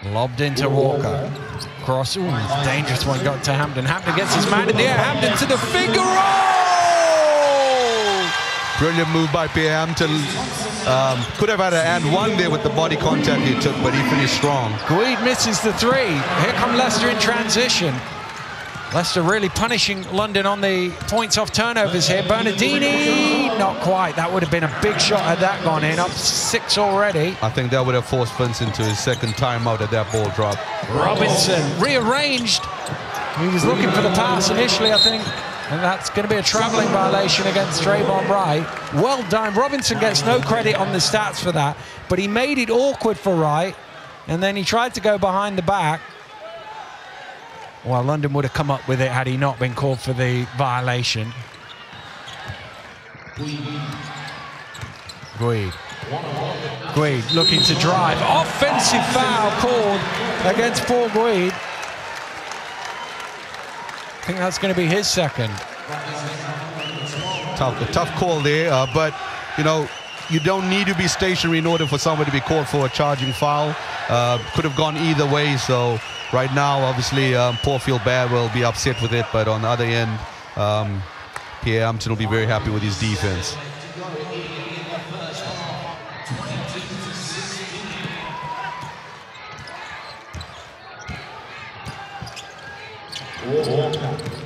Lobbed into Walker. Cross, ooh, dangerous one, got to Hampton. Hampton gets his man in the air. Hampton to the finger roll! Brilliant move by Pierre Hampton. Could have had an and one there with the body contact he took, but he finished strong. Guid misses the 3. Here come Leicester in transition. Leicester really punishing London on the points off turnovers here. Bernardini, not quite. That would have been a big shot had that gone in. Up 6 already. I think that would have forced Vince into his 2nd timeout at that ball drop. Robinson rearranged. He was looking for the pass initially, I think. And that's going to be a travelling violation against Trayvon Wright. Well done. Robinson gets no credit on the stats for that, but he made it awkward for Wright, and then he tried to go behind the back. Well, London would have come up with it had he not been called for the violation. Guid looking to drive. Offensive foul called against Paul Guid. I think that's going to be his 2nd. Tough call there, but you know, you don't need to be stationary in order for somebody to be called for a charging foul. Could have gone either way, so right now, obviously, Paul Bad will be upset with it, but on the other end, Pierre Hampton will be very happy with his defense.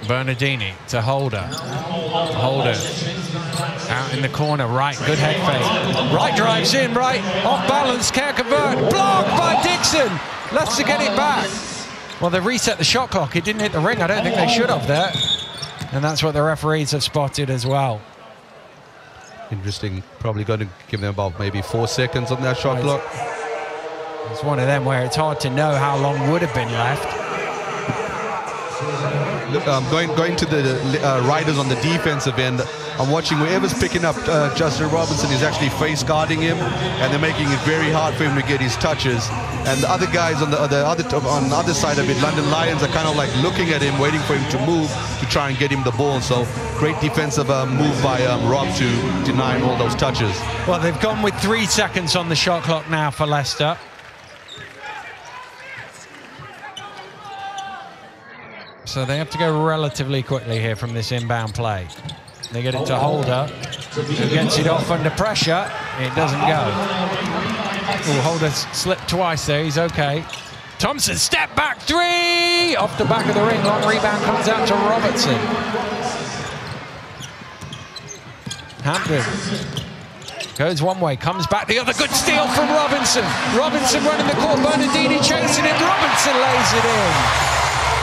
Bernardini to Holder. Holder out in the corner, right, good head fake. Right drives in, right, off balance, can't convert. Blocked by Dixon. Leicester get it back. Well, they reset the shot clock. It didn't hit the ring. I don't think they should have there. And that's what the referees have spotted as well. Interesting. Probably going to give them about maybe 4 seconds on that shot clock. It's one of them where it's hard to know how long would have been left. Going to the riders on the defensive end, I'm watching whoever's picking up Justin Robinson is actually face guarding him, and they're making it very hard for him to get his touches. And the other guys on the other side of it, London Lions, are kind of like looking at him, waiting for him to move to try and get him the ball. So great defensive move by Rob to deny all those touches. Well, they've gone with 3 seconds on the shot clock now for Leicester. So they have to go relatively quickly here from this inbound play. They get it to Holder, who gets it off under pressure. It doesn't go. Oh, Holder slipped twice there. He's okay. Thompson, step back 3! Off the back of the ring. Long rebound comes out to Robertson. Hampton goes one way, comes back the other. Good steal from Robinson. Robinson running the court. Bernardini chasing it. Robinson lays it in.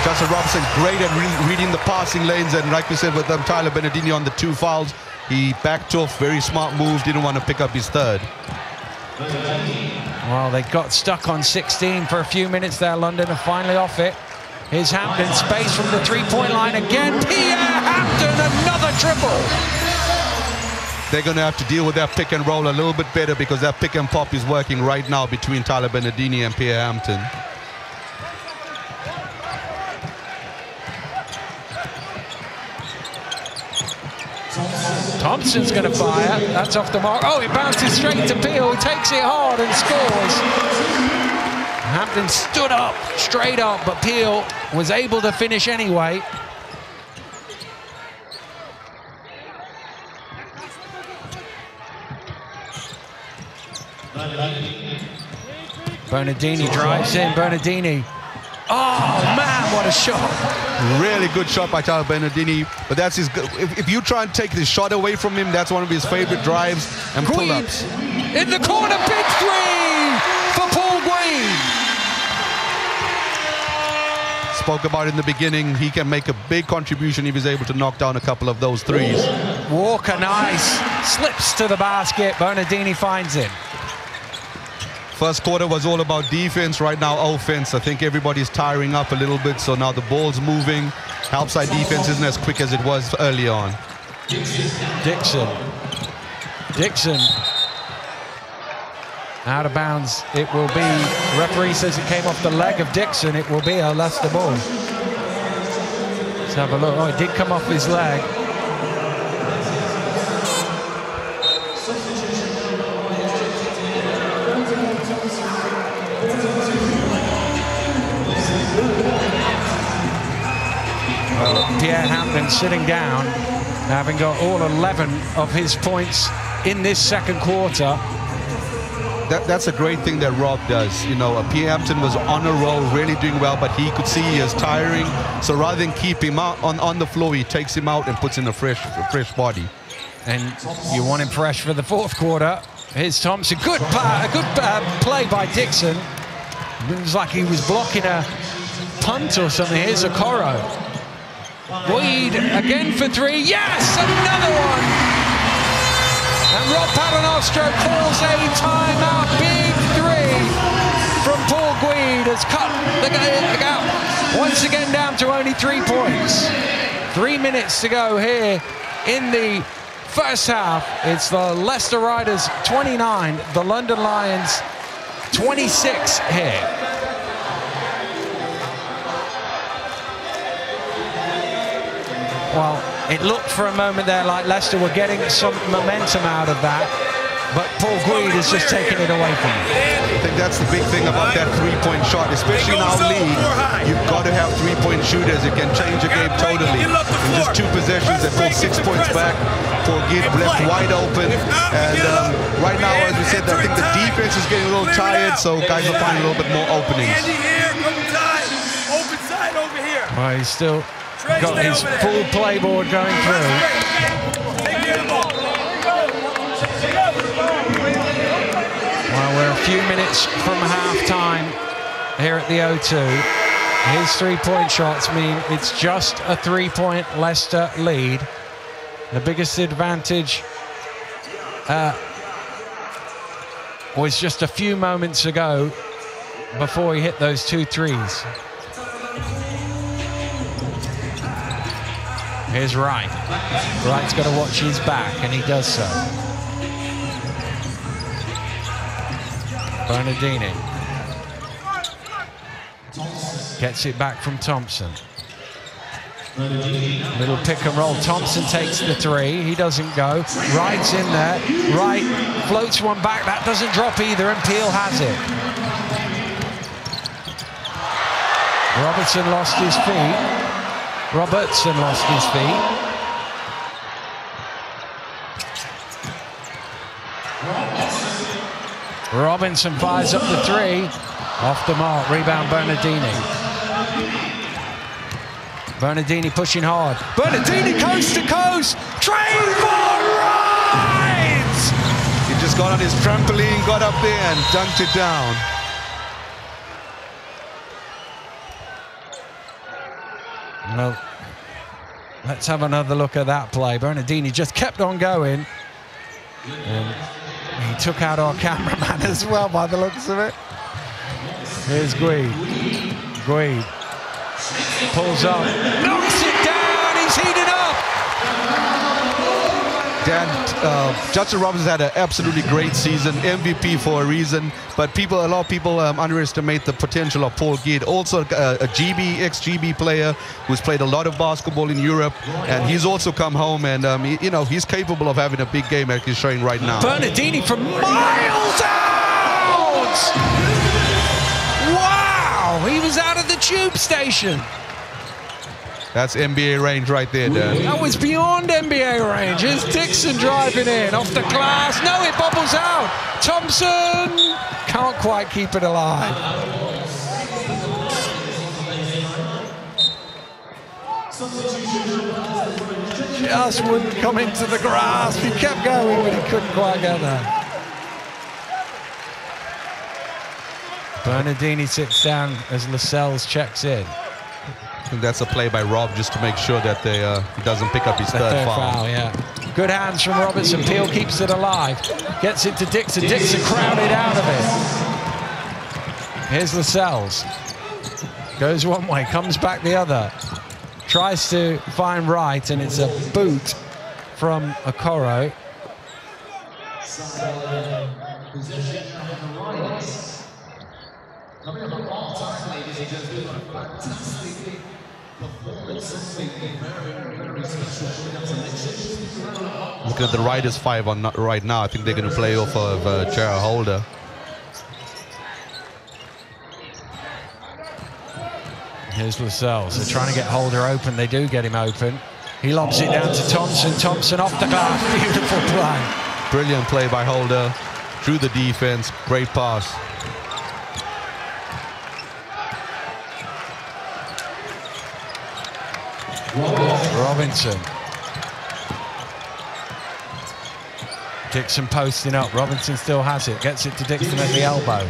Justin Robinson great at reading the passing lanes, and like we said with Tyler Bernardini on the 2 fouls, he backed off, very smart move, didn't want to pick up his 3rd. Well, they got stuck on 16 for a few minutes there, London, and finally off it. Here's Hampton, space from the 3-point line again. Pierre Hampton, another triple. They're going to have to deal with that pick and roll a little bit better because that pick and pop is working right now between Tyler Bernardini and Pierre Hampton. Thompson's going to fire. That's off the mark. Oh, it bounces straight to Peel. He takes it hard and scores. Hampton stood up, straight up, but Peel was able to finish anyway. Bernardini drives in. Bernardini. Oh, man, what a shot. Really good shot by Tyler Bernardini, but that's his. If you try and take the shot away from him, that's one of his favorite drives and pull-ups. In the corner, big three for Paul Green. Spoke about it in the beginning. He can make a big contribution if he's able to knock down a couple of those threes. Walker, nice. Slips to the basket. Bernardini finds him. First quarter was all about defense. Right now, offense. I think everybody's tiring up a little bit, so now the ball's moving. Outside defense isn't as quick as it was early on. Dixon. Out of bounds. It will be. Referee says it came off the leg of Dixon. It will be a Leicester ball. Let's have a look. Oh, it did come off his leg. Pierre Hampton sitting down, having got all 11 of his points in this second quarter. That's a great thing that Rob does. You know, Pierre Hampton was on a roll, really doing well, but he could see he is tiring. So rather than keep him out on the floor, he takes him out and puts in a fresh body. And you want him fresh for the fourth quarter. Here's Thompson. Good play by Dixon. It was like he was blocking a punt or something. Here's Okoro. Weed again for three. Yes, another one. And Rob Paternostro calls a timeout. Big three from Paul Guide has cut the gap once again down to only 3 points. 3 minutes to go here in the first half. It's the Leicester Riders 29, the London Lions 26 here. Well, it looked for a moment there like Leicester were getting some momentum out of that, but Paul Guide has just taken it away from them. I think that's the big thing about that three-point shot, especially in our league. You've got to have three-point shooters. It can change a game totally. In just 2 possessions, they pulled 6 points back. Paul Guide left wide open. And right now, as we said, I think the defense is getting a little tired, so guys are finding a little bit more openings. Open side over here. Well, he's still got his full playboard going through. Well, we're a few minutes from half-time here at the O2. His 3-point shots mean it's just a 3-point Leicester lead. The biggest advantage was just a few moments ago before he hit those 2 threes. Here's Wright. Wright's got to watch his back, and he does so. Bernardini gets it back from Thompson. Little pick and roll. Thompson takes the 3. He doesn't go. Wright's in there. Wright floats one back. That doesn't drop either, and Peel has it. Robertson lost his feet. Robinson fires up the 3. Off the mark. Rebound Bernardini. Bernardini pushing hard. Bernardini coast to coast. Trayvon Wright! He just got on his trampoline, got up there and dunked it down. Well, let's have another look at that play. Bernardini just kept on going. And he took out our cameraman as well by the looks of it. Here's Guide. Guide pulls up, knocks it down, he's heated up. Dan, Justin Robinson's had an absolutely great season, MVP for a reason, but a lot of people underestimate the potential of Paul Guide. Also a ex-GB player who's played a lot of basketball in Europe, and he's also come home, and he's capable of having a big game like he's showing right now. Bernardini from miles out! Wow, he was out of the tube station. That's NBA range right there, Dan. That was beyond NBA range. Here's Dixon driving in off the glass. No, it bubbles out. Thompson can't quite keep it alive. Just wouldn't come into the grasp. He kept going, but he couldn't quite get there. Bernardini sits down as Lascelles checks in. I think that's a play by Rob just to make sure that he doesn't pick up his third foul. Yeah. Good hands from Robertson. Peel keeps it alive. Gets it to Dixon. Dixon crowded out of it. Here's Lascelles. Goes one way, comes back the other. Tries to find Wright, and it's a boot from Okoro. Coming up on all time, ladies and gentlemen, fantastic performance. Very special. Looking at the Riders 5 on right now, I think they're going to play off of Gerald Holder. Here's Lascelles. They're trying to get Holder open. They do get him open. He lobs it down to Thompson. Thompson off the glass. Beautiful play. Brilliant play by Holder. Through the defense. Great pass. Robinson. Dixon posting up. Robinson still has it. Gets it to Dixon at the elbow.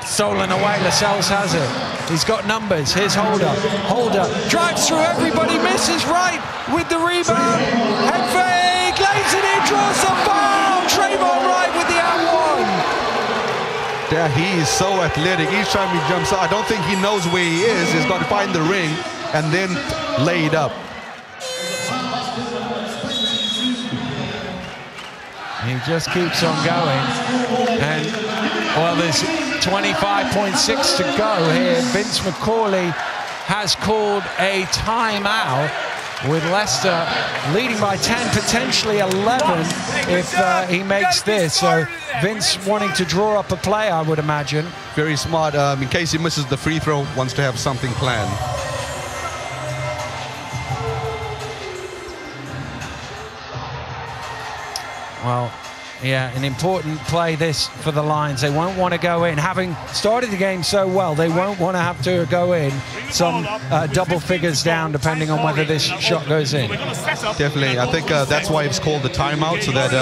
Stolen away. Lascelles has it. He's got numbers. Here's Holder. Holder drives through everybody. Misses right with the rebound. Head fake. Lays it in. Draws a foul. Trayvon Wright with the and-one. Yeah, he is so athletic. Each time he jumps out, I don't think he knows where he is. He's got to find the ring and then lay it up. He just keeps on going. And, well, there's 25.6 to go here. Vince McCauley has called a timeout with Leicester leading by 10, potentially 11 if he makes this. So Vince wanting to draw up a play, I would imagine. Very smart. In case he misses the free throw, wants to have something planned. Well, yeah, an important play this for the Lions. They won't want to go in. Having started the game so well, they won't want to have to go in some double figures down, depending on whether this shot goes in. Definitely. I think that's why it's called the timeout, so that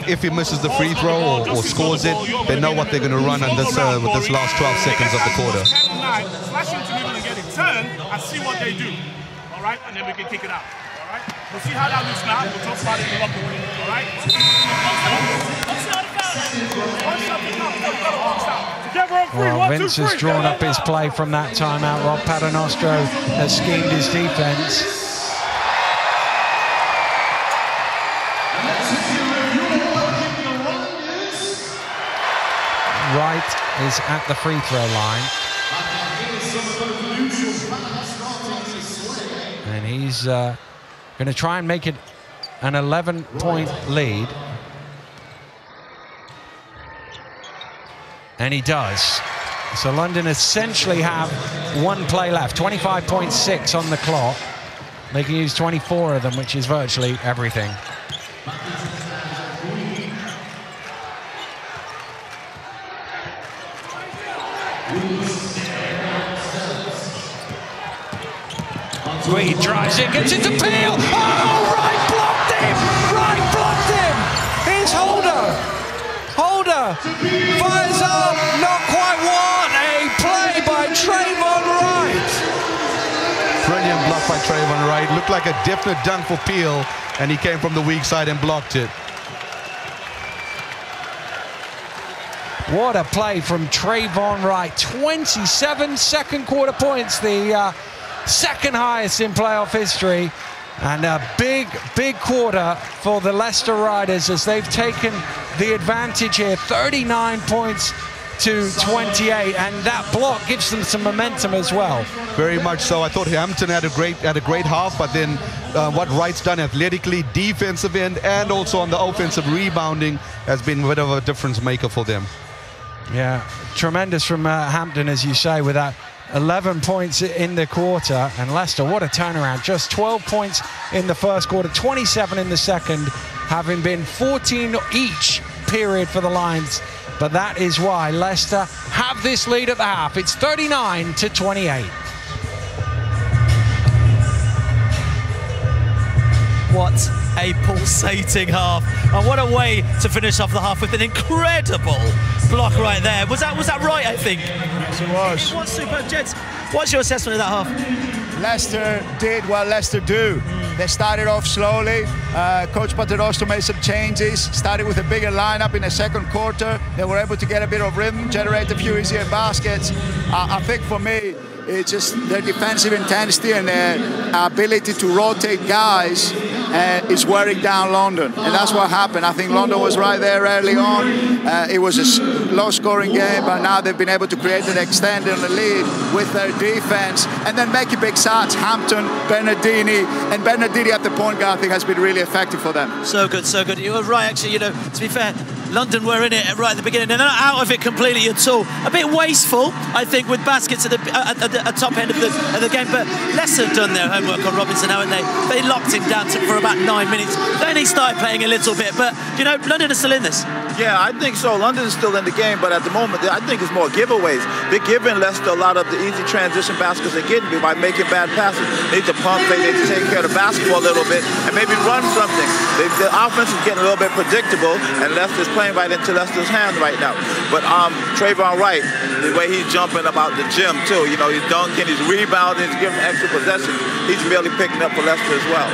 if he misses the free throw or scores it, they know what they're going to run in this last 12 seconds of the quarter. Flash into the middle and get it turned and see what they do. All right? And then we can kick it out. We'll see how that looks now. We'll talk about it in the locker room, all right? Well, Vince has drawn up his play from that timeout. Rob Paternostro has schemed his defense. Wright is at the free throw line. And he's going to try and make it an 11-point lead. And he does. So London essentially have one play left, 25.6 on the clock. They can use 24 of them, which is virtually everything. He drives it, gets it to Peel. Oh, Wright blocked him! Wright blocked him! Here's Holder. Holder fires up, not quite one. A play by Trayvon Wright. Brilliant block by Trayvon Wright. Looked like a definite dunk for Peel, and he came from the weak side and blocked it. What a play from Trayvon Wright. 27 second quarter points, the second highest in playoff history, and a big quarter for the Leicester Riders as they've taken the advantage here, 39 points to 28, and that block gives them some momentum as well. Very much so. I thought Hampton had a great half, but then what Wright's done athletically, defensive end, and also on the offensive rebounding has been a bit of a difference maker for them. Yeah, tremendous from Hampton, as you say, with that 11 points in the quarter. And Leicester, what a turnaround. Just 12 points in the first quarter, 27 in the second, having been 14 each period for the Lions. But that is why Leicester have this lead at the half. It's 39 to 28. What a pulsating half. And what a way to finish off the half with an incredible block right there. Was that right, I think? Yes, it was. What superb, gents. What's your assessment of that half? Leicester did what Leicester do. They started off slowly. Coach Paternoster made some changes, started with a bigger lineup in the second quarter. They were able to get a bit of rhythm, generate a few easier baskets. I think for me, it's just their defensive intensity and their ability to rotate guys is wearing down London. And that's what happened. I think London was right there early on. It was a low-scoring game, but now they've been able to create an extend on the lead with their defense and then making big shots. Hampton, Bernardini, and Bernardini at the point guard, I think, has been really effective for them. So good, so good. You were right, actually. You know, to be fair, London were in it right at the beginning. They're not out of it completely at all. A bit wasteful, I think, with baskets at the top end of the game. But Leicester have done their homework on Robinson, haven't they? They locked him down for about 9 minutes. Then he started playing a little bit. But, you know, London are still in this. Yeah, I think so. London is still in the game, but at the moment, I think it's more giveaways. They're giving Leicester a lot of the easy transition baskets they're getting by making bad passes. They need to pump, they need to take care of the basketball a little bit and maybe run something. The offense is getting a little bit predictable, and Leicester's playing right into Leicester's hand right now. But Trayvon Wright, the way he's jumping about the gym too, you know, he's dunking, he's rebounding, he's giving extra possessions. He's really picking up for Leicester as well.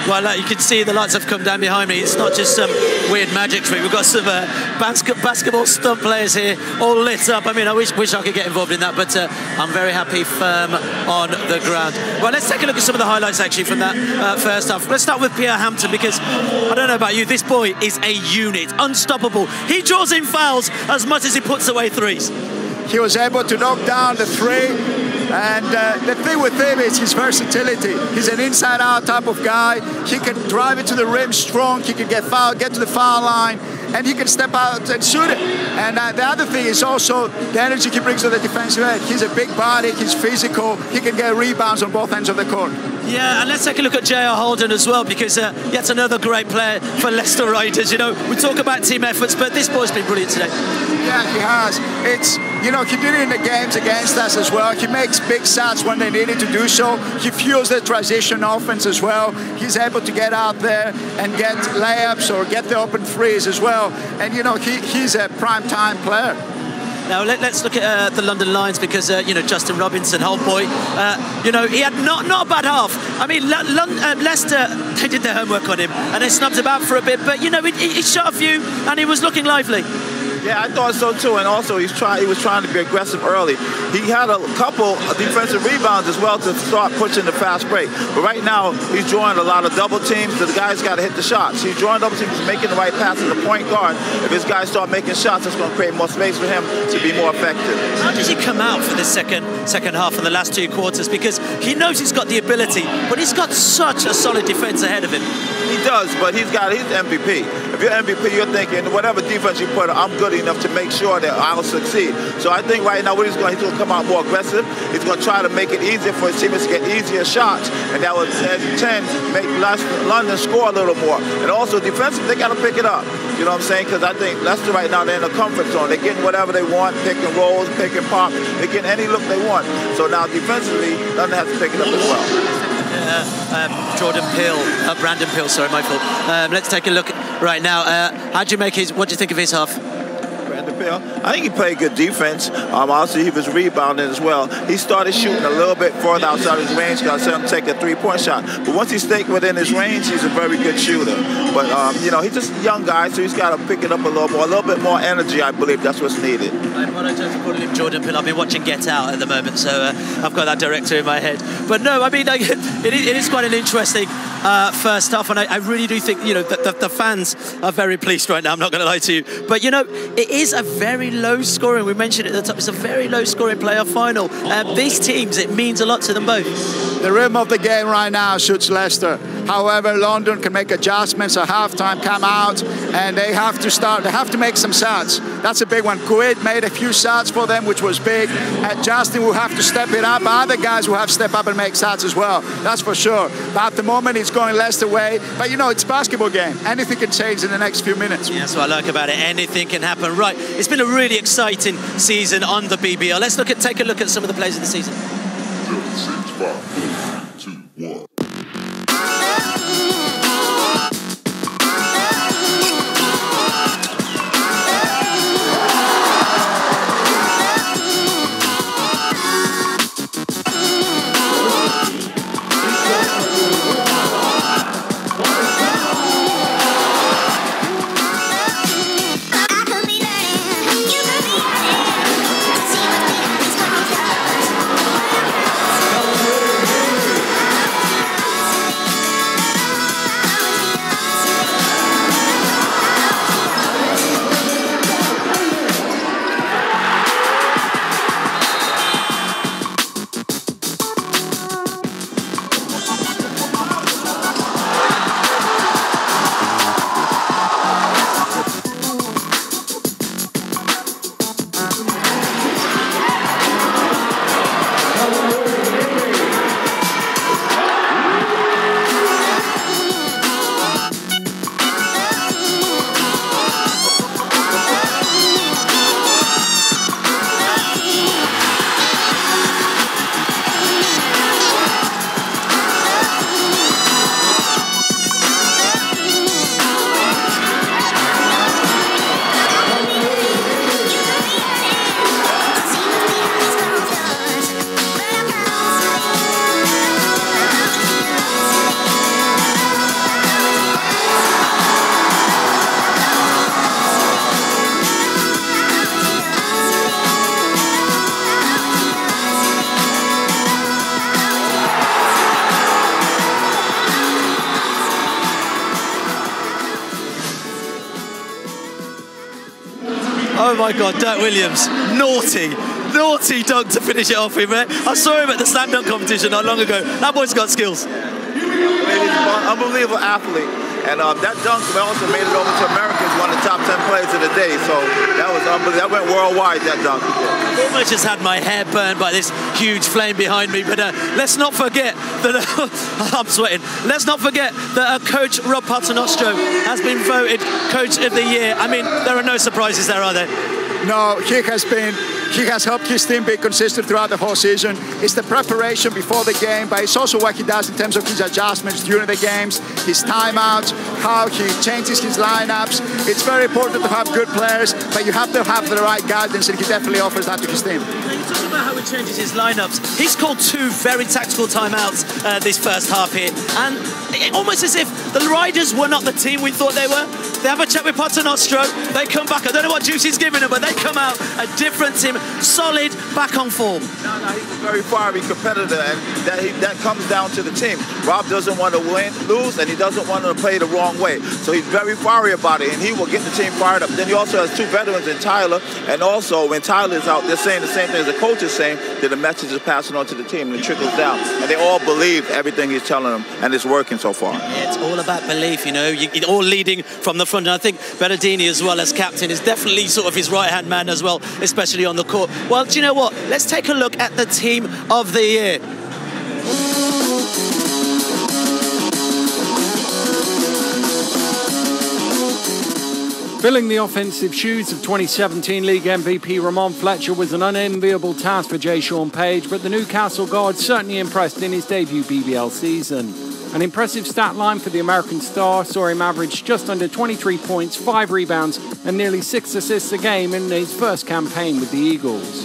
Well, you can see the lights have come down behind me. It's not just some weird magic trick. We've got some basketball stunt players here, all lit up. I mean, I wish I could get involved in that, but I'm very happy, firm on the ground. Well, let's take a look at some of the highlights, actually, from that first half. Let's start with Pierre Hampton, because I don't know about you, this boy is a unit, unstoppable. He draws in fouls as much as he puts away threes. He was able to knock down the three. And the thing with him is his versatility. He's an inside-out type of guy. He can drive it to the rim strong. He can get to the foul line, and he can step out and shoot it. And the other thing is also the energy he brings to the defensive end. He's a big body. He's physical. He can get rebounds on both ends of the court. Yeah, and let's take a look at J.R. Holden as well, because yet another great player for Leicester Riders. You know, we talk about team efforts, but this boy's been brilliant today. Yeah, he has. It's, you know, he did it in the games against us as well. He makes big shots when they needed to do so. He fuels the transition offense as well. He's able to get out there and get layups or get the open threes as well. And, you know, he's a prime-time player. Now, let's look at the London Lions, because, you know, Justin Robinson, old boy, you know, he had not a bad half. I mean, Leicester, they did their homework on him, and they snubbed him out for a bit, but, you know, he shot a few, and he was looking lively. Yeah, I thought so too, and also he was trying to be aggressive early. He had a couple of defensive rebounds as well to start pushing the fast break. But right now, he's drawing a lot of double teams, so the guys got to hit the shots. He's drawing double teams, making the right pass to the point guard. If his guys start making shots, that's going to create more space for him to be more effective. How does he come out for this second half and the last 2 quarters? Because he knows he's got the ability, but he's got such a solid defense ahead of him. He does, but he's MVP. If you're MVP, you're thinking, whatever defense you put, I'm good enough to make sure that I'll succeed. So I think right now what he's going to come out more aggressive. He's going to try to make it easier for his teammates to get easier shots, and that would, as you tend, make London score a little more. And also defensively, they got to pick it up. You know what I'm saying? Because I think Leicester right now, they're in a comfort zone. They're getting whatever they want, pick and rolls, pick and pop. They're getting any look they want. So now defensively, London has to pick it up as well. Brandon Peele, sorry, my fault. Let's take a look right now. What do you think of his half? I think he played good defense. Also, he was rebounding as well. He started shooting a little bit further outside his range because I said him take a three-point shot. But once he stayed within his range, he's a very good shooter. But, you know, he's just a young guy, so he's got to pick it up a little bit more energy, I believe. That's what's needed. I apologize for calling him Jordan Peele. I've been watching Get Out at the moment, so I've got that director in my head. But no, I mean, it is quite an interesting first half, and I really do think, you know, that the fans are very pleased right now. I'm not going to lie to you. But, you know, it is a very low scoring. We mentioned it at the top. It's a very low scoring playoff final. These teams, it means a lot to them both. The rhythm of the game right now suits Leicester. However, London can make adjustments at halftime, come out, and they have to start. They have to make some shots. That's a big one. Kuwait made a few shots for them, which was big. Justin will have to step it up. Other guys will have to step up and make shots as well. That's for sure. But at the moment, it's going Leicester way. But you know, it's a basketball game. Anything can change in the next few minutes. Yeah, that's what I like about it. Anything can happen. Right. It's been a really exciting season on the BBL. Let's take a look at some of the plays of the season. 6, 5, 4, 3, 2, 1. Oh my God, Dirk Williams, naughty dunk to finish it off with, man. I saw him at the slam dunk competition not long ago. That boy's got skills. He's an unbelievable athlete. And that dunk also made it over to America as one of the top 10 plays of the day. So that was unbelievable. That went worldwide, that dunk. I almost just had my hair burned by this huge flame behind me. But let's not forget that, I'm sweating. Let's not forget that coach Rob Paternostro has been voted Coach of the Year. I mean, there are no surprises there, are there? No, he has helped his team be consistent throughout the whole season. It's the preparation before the game, but it's also what he does in terms of his adjustments during the games, his timeouts, how he changes his lineups. It's very important to have good players, but you have to have the right guidance, and he definitely offers that to his team. You talk about how he changes his lineups. He's called 2 very tactical timeouts this first half here, and almost as if the Riders were not the team we thought they were. They have a chat with Paternostro, they come back, I don't know what juice he's giving them, but they come out a different team, solid, back on form. No, he's a very fiery competitor, and that comes down to the team. Rob doesn't want to lose, and he doesn't want to play the wrong way. So he's very fiery about it, and he will get the team fired up. Then he also has 2 veterans in Tyler, and also when Tyler's out, they're saying the same thing as the coach is saying, that the message is passing on to the team, and it trickles down. And they all believe everything he's telling them, and it's working so far. Yeah, it's all about belief, you know, you're all leading from the front, and I think Berardini as well as captain is definitely sort of his right-hand man as well, especially on the court. Well, do you know what? Let's take a look at the Team of the Year. Filling the offensive shoes of 2017 League MVP Ramon Fletcher was an unenviable task for Jay Sean Page, but the Newcastle guard certainly impressed in his debut BBL season. An impressive stat line for the American star saw him average just under 23 points, 5 rebounds and nearly 6 assists a game in his first campaign with the Eagles.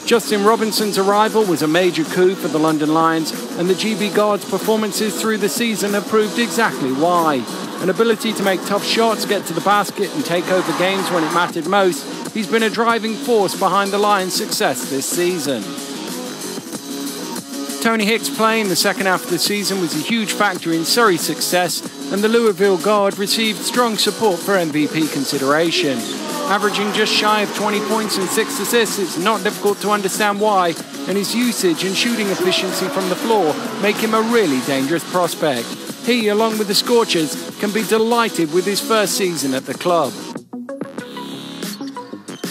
Justin Robinson's arrival was a major coup for the London Lions, and the GB Guards' performances through the season have proved exactly why. An ability to make tough shots, get to the basket and take over games when it mattered most, he's been a driving force behind the Lions' success this season. Tony Hicks' play in the second half of the season was a huge factor in Surrey's success, and the Louisville guard received strong support for MVP consideration. Averaging just shy of 20 points and 6 assists, it's not difficult to understand why, and his usage and shooting efficiency from the floor make him a really dangerous prospect. He, along with the Scorchers, can be delighted with his first season at the club.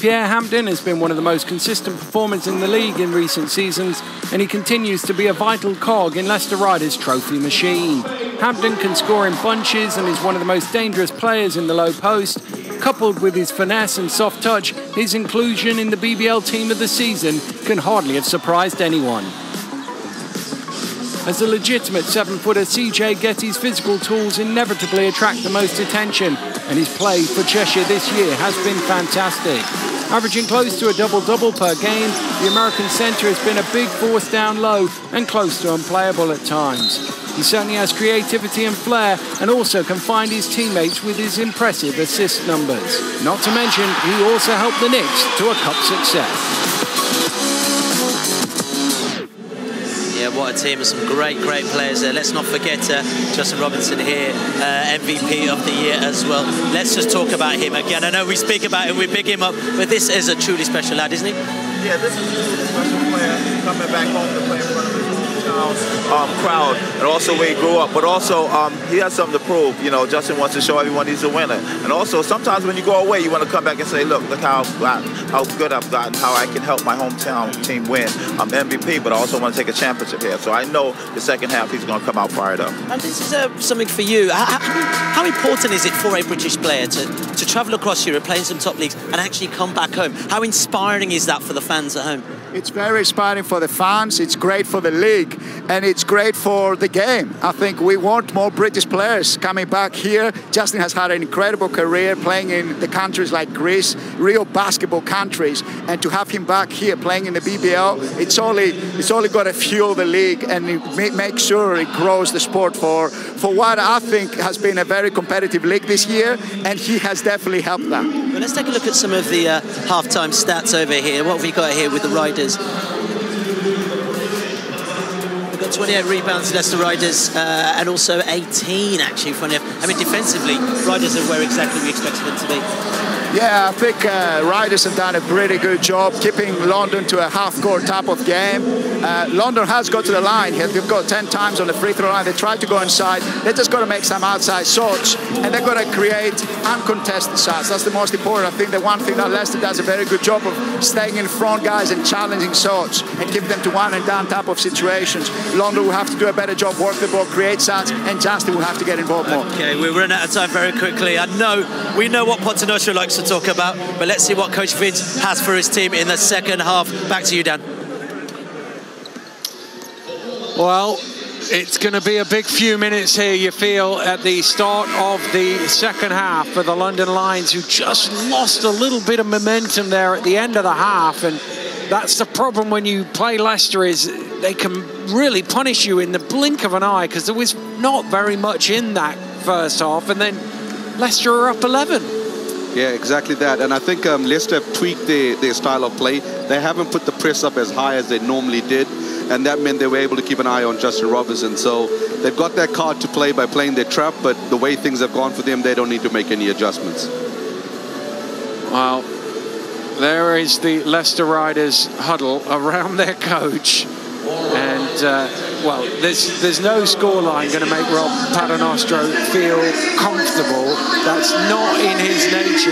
Pierre Hampden has been one of the most consistent performers in the league in recent seasons, and he continues to be a vital cog in Leicester Riders' trophy machine. Hampden can score in bunches and is one of the most dangerous players in the low post. Coupled with his finesse and soft touch, his inclusion in the BBL team of the season can hardly have surprised anyone. As a legitimate 7-footer, CJ Getty's physical tools inevitably attract the most attention, and his play for Cheshire this year has been fantastic. Averaging close to a double-double per game, the American centre has been a big force down low and close to unplayable at times. He certainly has creativity and flair, and also can find his teammates with his impressive assist numbers. Not to mention, he also helped the Knicks to a cup success. Yeah, what a team of some great players there. Let's not forget Justin Robinson here, MVP of the year as well. Let's just talk about him again. I know we speak about him, we pick him up, but this is a truly special lad, isn't he? Yeah, this is a truly special player coming back home to play in front of his hometown crowd, and also where he grew up. But also, he has something to prove. You know, Justin wants to show everyone he's a winner. And also, sometimes when you go away, you want to come back and say, look how good I've gotten, how I can help my hometown team win. I'm MVP, but I also want to take a championship here. So I know the second half he's going to come out fired up. And this is something for you. How important is it for a British player to travel across Europe, play in some top leagues, and actually come back home? How inspiring is that for the fans at home? It's very inspiring for the fans, it's great for the league, and it's great for the game. I think we want more British players coming back here. Justin has had an incredible career playing in the countries like Greece, real basketball countries, and to have him back here playing in the BBL, it's only got to fuel the league and make sure it grows the sport for what I think has been a very competitive league this year, and he has definitely helped that. Well, let's take a look at some of the halftime stats over here. What have we got here with the Riders? We've got 28 rebounds, Leicester Riders, and also 18 actually. Funny enough. I mean, defensively, Riders are where exactly we expected them to be. Yeah, I think Riders have done a pretty good job keeping London to a half-court type of game. London has got to the line. They've got 10 times on the free throw line. They tried to go inside. They just got to make some outside shots, and they've got to create uncontested shots. That's the most important. I think the one thing that Leicester does a very good job of staying in front, guys, and challenging shots and keep them to one and down type of situations. London will have to do a better job, work the ball, create shots, and Justin will have to get involved more. Okay, we're running out of time very quickly. We know what Pontenocio likes to talk about, but let's see what Coach Vince has for his team in the second half. Back to you, Dan. Well, it's going to be a big few minutes here, you feel, at the start of the second half for the London Lions, who just lost a little bit of momentum there at the end of the half. And that's the problem when you play Leicester, is they can really punish you in the blink of an eye, because there was not very much in that first half, and then Leicester are up 11. Yeah, exactly that. And I think Leicester have tweaked their style of play. They haven't put the press up as high as they normally did, and that meant they were able to keep an eye on Justin Robinson. So they've got that card to play by playing their trap, but the way things have gone for them, they don't need to make any adjustments. Well, there is the Leicester Riders huddle around their coach. And, well, there's no scoreline going to make Rob Paternostro feel comfortable. That's not in his nature.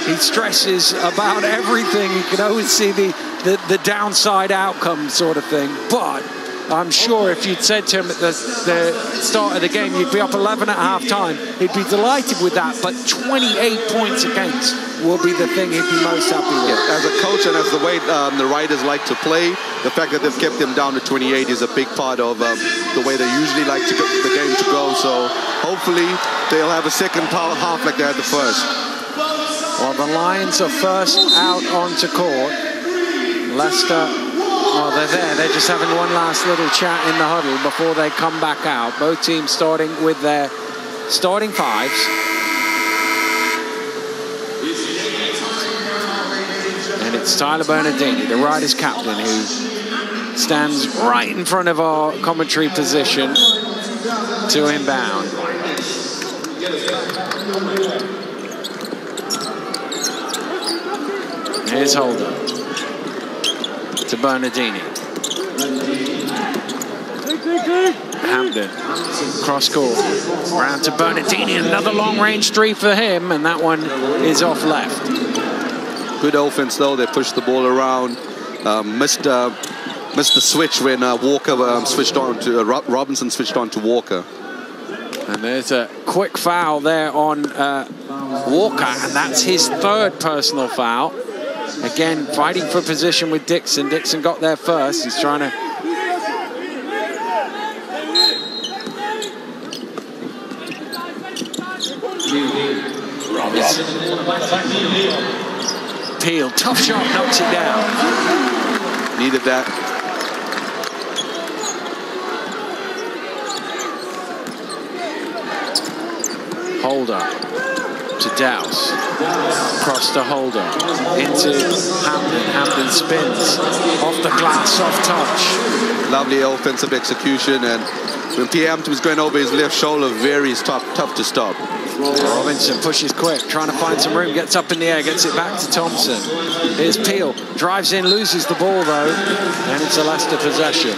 He stresses about everything. You can always see the downside outcome sort of thing. But I'm sure if you'd said to him at the start of the game you'd be up 11 at half-time, he'd be delighted with that. But 28 points against will be the thing he'd be most happy with. Yeah, as a coach and as the way the Riders like to play, the fact that they've kept them down to 28 is a big part of the way they usually like the game to go. So hopefully they'll have a second half like they had the first. Well, the Lions are first out onto court. Leicester, well, they're there. They're just having one last little chat in the huddle before they come back out. Both teams starting with their starting fives. And it's Tyler Bernardini, the Riders captain, who stands right in front of our commentary position to inbound. Here's Holder to Bernardini. Hampden, cross court, round to Bernardini, another long-range three for him, and that one is off left. Good offense though, they pushed the ball around, missed the switch when Walker switched on to, Robinson switched on to Walker. And there's a quick foul there on Walker, and that's his third personal foul. Again, fighting for position with Dixon. Dixon got there first. He's trying to... Peel, tough shot, knocks it down. Needed that. Holder to Douse. Cross to Holder. Into Hampden. Hampden spins. Off the glass, soft touch. Lovely offensive execution, and when Pierre Hampden was going over his left shoulder, very tough to stop. Robinson pushes quick, trying to find some room, gets up in the air, gets it back to Thompson. Here's Peel, drives in, loses the ball though, and it's a Leicester possession.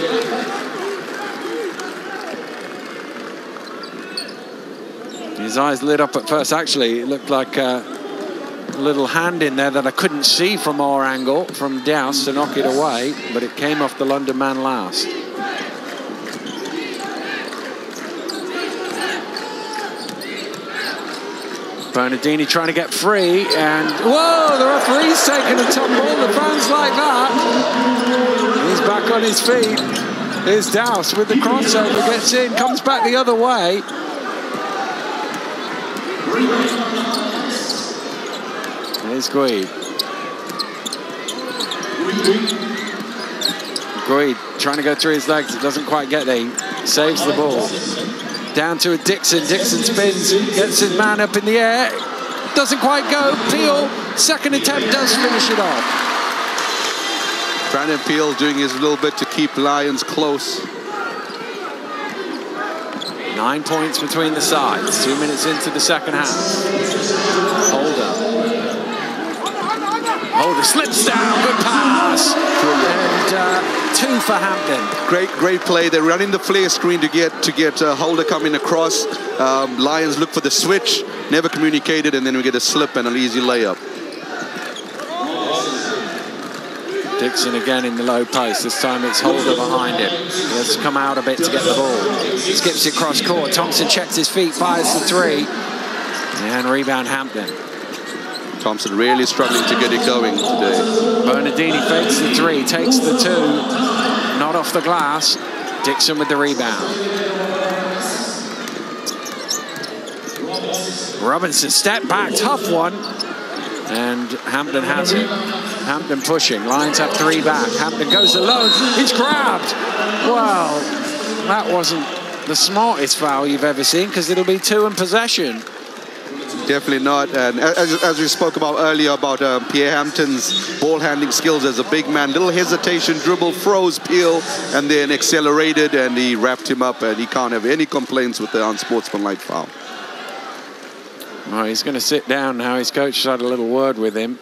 His eyes lit up at first. Actually, it looked like a little hand in there that I couldn't see from our angle, from Douse to knock it away, but it came off the London man last. Bernardini trying to get free, and whoa, the referee's taking a tumble. The fans like that. He's back on his feet. Here's Douse with the crossover, gets in, comes back the other way. Here's Guide. Guide trying to go through his legs. It doesn't quite get there. He saves the ball. Down to a Dixon. Dixon spins, gets his man up in the air. Doesn't quite go. Peel, second attempt, does finish it off. Brandon Peel doing his little bit to keep Lions close. 9 points between the sides. 2 minutes into the second half. Holder Holder slips down, good pass. And 2 for Hampton. Great play. They're running the flare screen to get Holder coming across. Lions look for the switch, never communicated, and then we get a slip and an easy layup. Dixon again in the low post. This time it's Holder behind him. He has to come out a bit to get the ball. Skips it cross court. Thompson checks his feet, fires the 3. And rebound Hampton. Thompson really struggling to get it going today. Bernardini fakes the 3, takes the 2. Not off the glass. Dixon with the rebound. Robinson step back, tough one. And Hampton has it. Hampton pushing. Lions have 3 back. Hampton goes alone. He's grabbed. Well, that wasn't the smartest foul you've ever seen, because it'll be 2 in possession. Definitely not. And as we spoke about earlier about Pierre Hampton's ball handling skills as a big man, little hesitation, dribble, froze, peel, and then accelerated, and he wrapped him up, and he can't have any complaints with the unsportsmanlike foul. Well, he's going to sit down now. His coach has had a little word with him.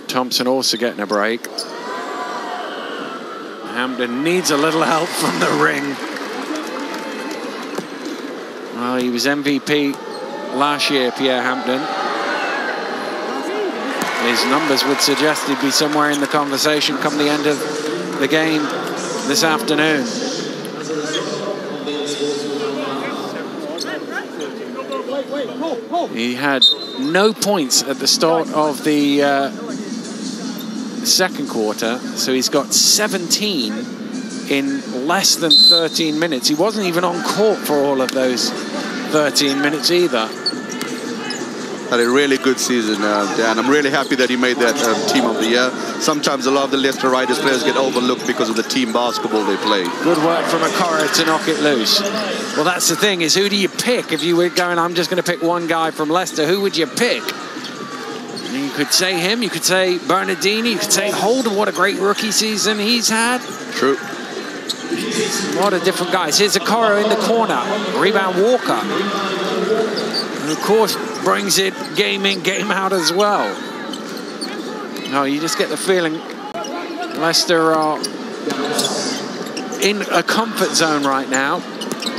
Thompson also getting a break. Hampton needs a little help from the ring. Well, he was MVP last year, Pierre Hampton. His numbers would suggest he'd be somewhere in the conversation come the end of the game this afternoon. He had no points at the start of the second quarter, so he's got 17 in less than 13 minutes. He wasn't even on court for all of those 13 minutes either. Had a really good season, Dan. I'm really happy that he made that Team of the Year. Sometimes a lot of the Leicester Riders players get overlooked because of the team basketball they play. Good work from Okoro to knock it loose. Well, that's the thing, is who do you pick? If you were going, I'm just going to pick one guy from Leicester, who would you pick? You could say him, you could say Bernardini, you could say Holder. What a great rookie season he's had. True. A lot of different guys. Here's Okoro in the corner. Rebound Walker. And of course, brings it game in, game out as well. No, you just get the feeling Leicester are in a comfort zone right now.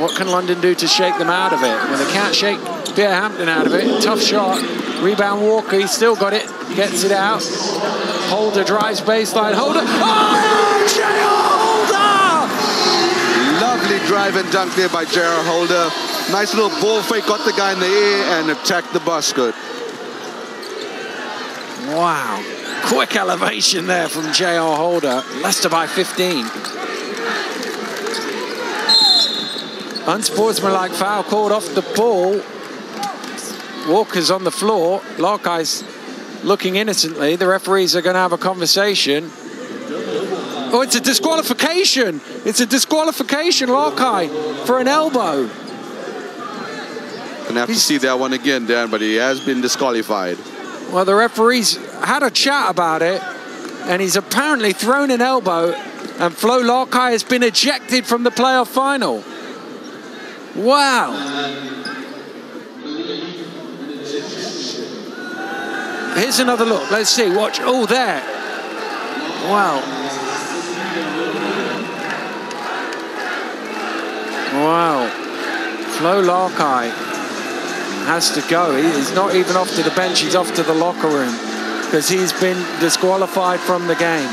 What can London do to shake them out of it? Well, they can't shake Pierre Hampton out of it. Tough shot. Rebound Walker, he's still got it. Gets it out. Holder drives baseline. Holder. Oh, J.R. Holder! Lovely drive and dunk there by J.R. Holder. Nice little ball fake, got the guy in the air and attacked the basket. Wow. Quick elevation there from J.R. Holder. Leicester by 15. Unsportsmanlike foul called off the ball. Walker's on the floor. Larkey's looking innocently. The referees are going to have a conversation. Oh, it's a disqualification. It's a disqualification, Larkey, for an elbow. Gonna have to see that one again, Dan, but he has been disqualified. Well, the referees had a chat about it, and he's apparently thrown an elbow, and Flo Larkey has been ejected from the playoff final. Wow. Here's another look. Let's see. Watch. Oh, there. Wow. Wow. Flo Larkey has to go. He's not even off to the bench. He's off to the locker room because he's been disqualified from the game.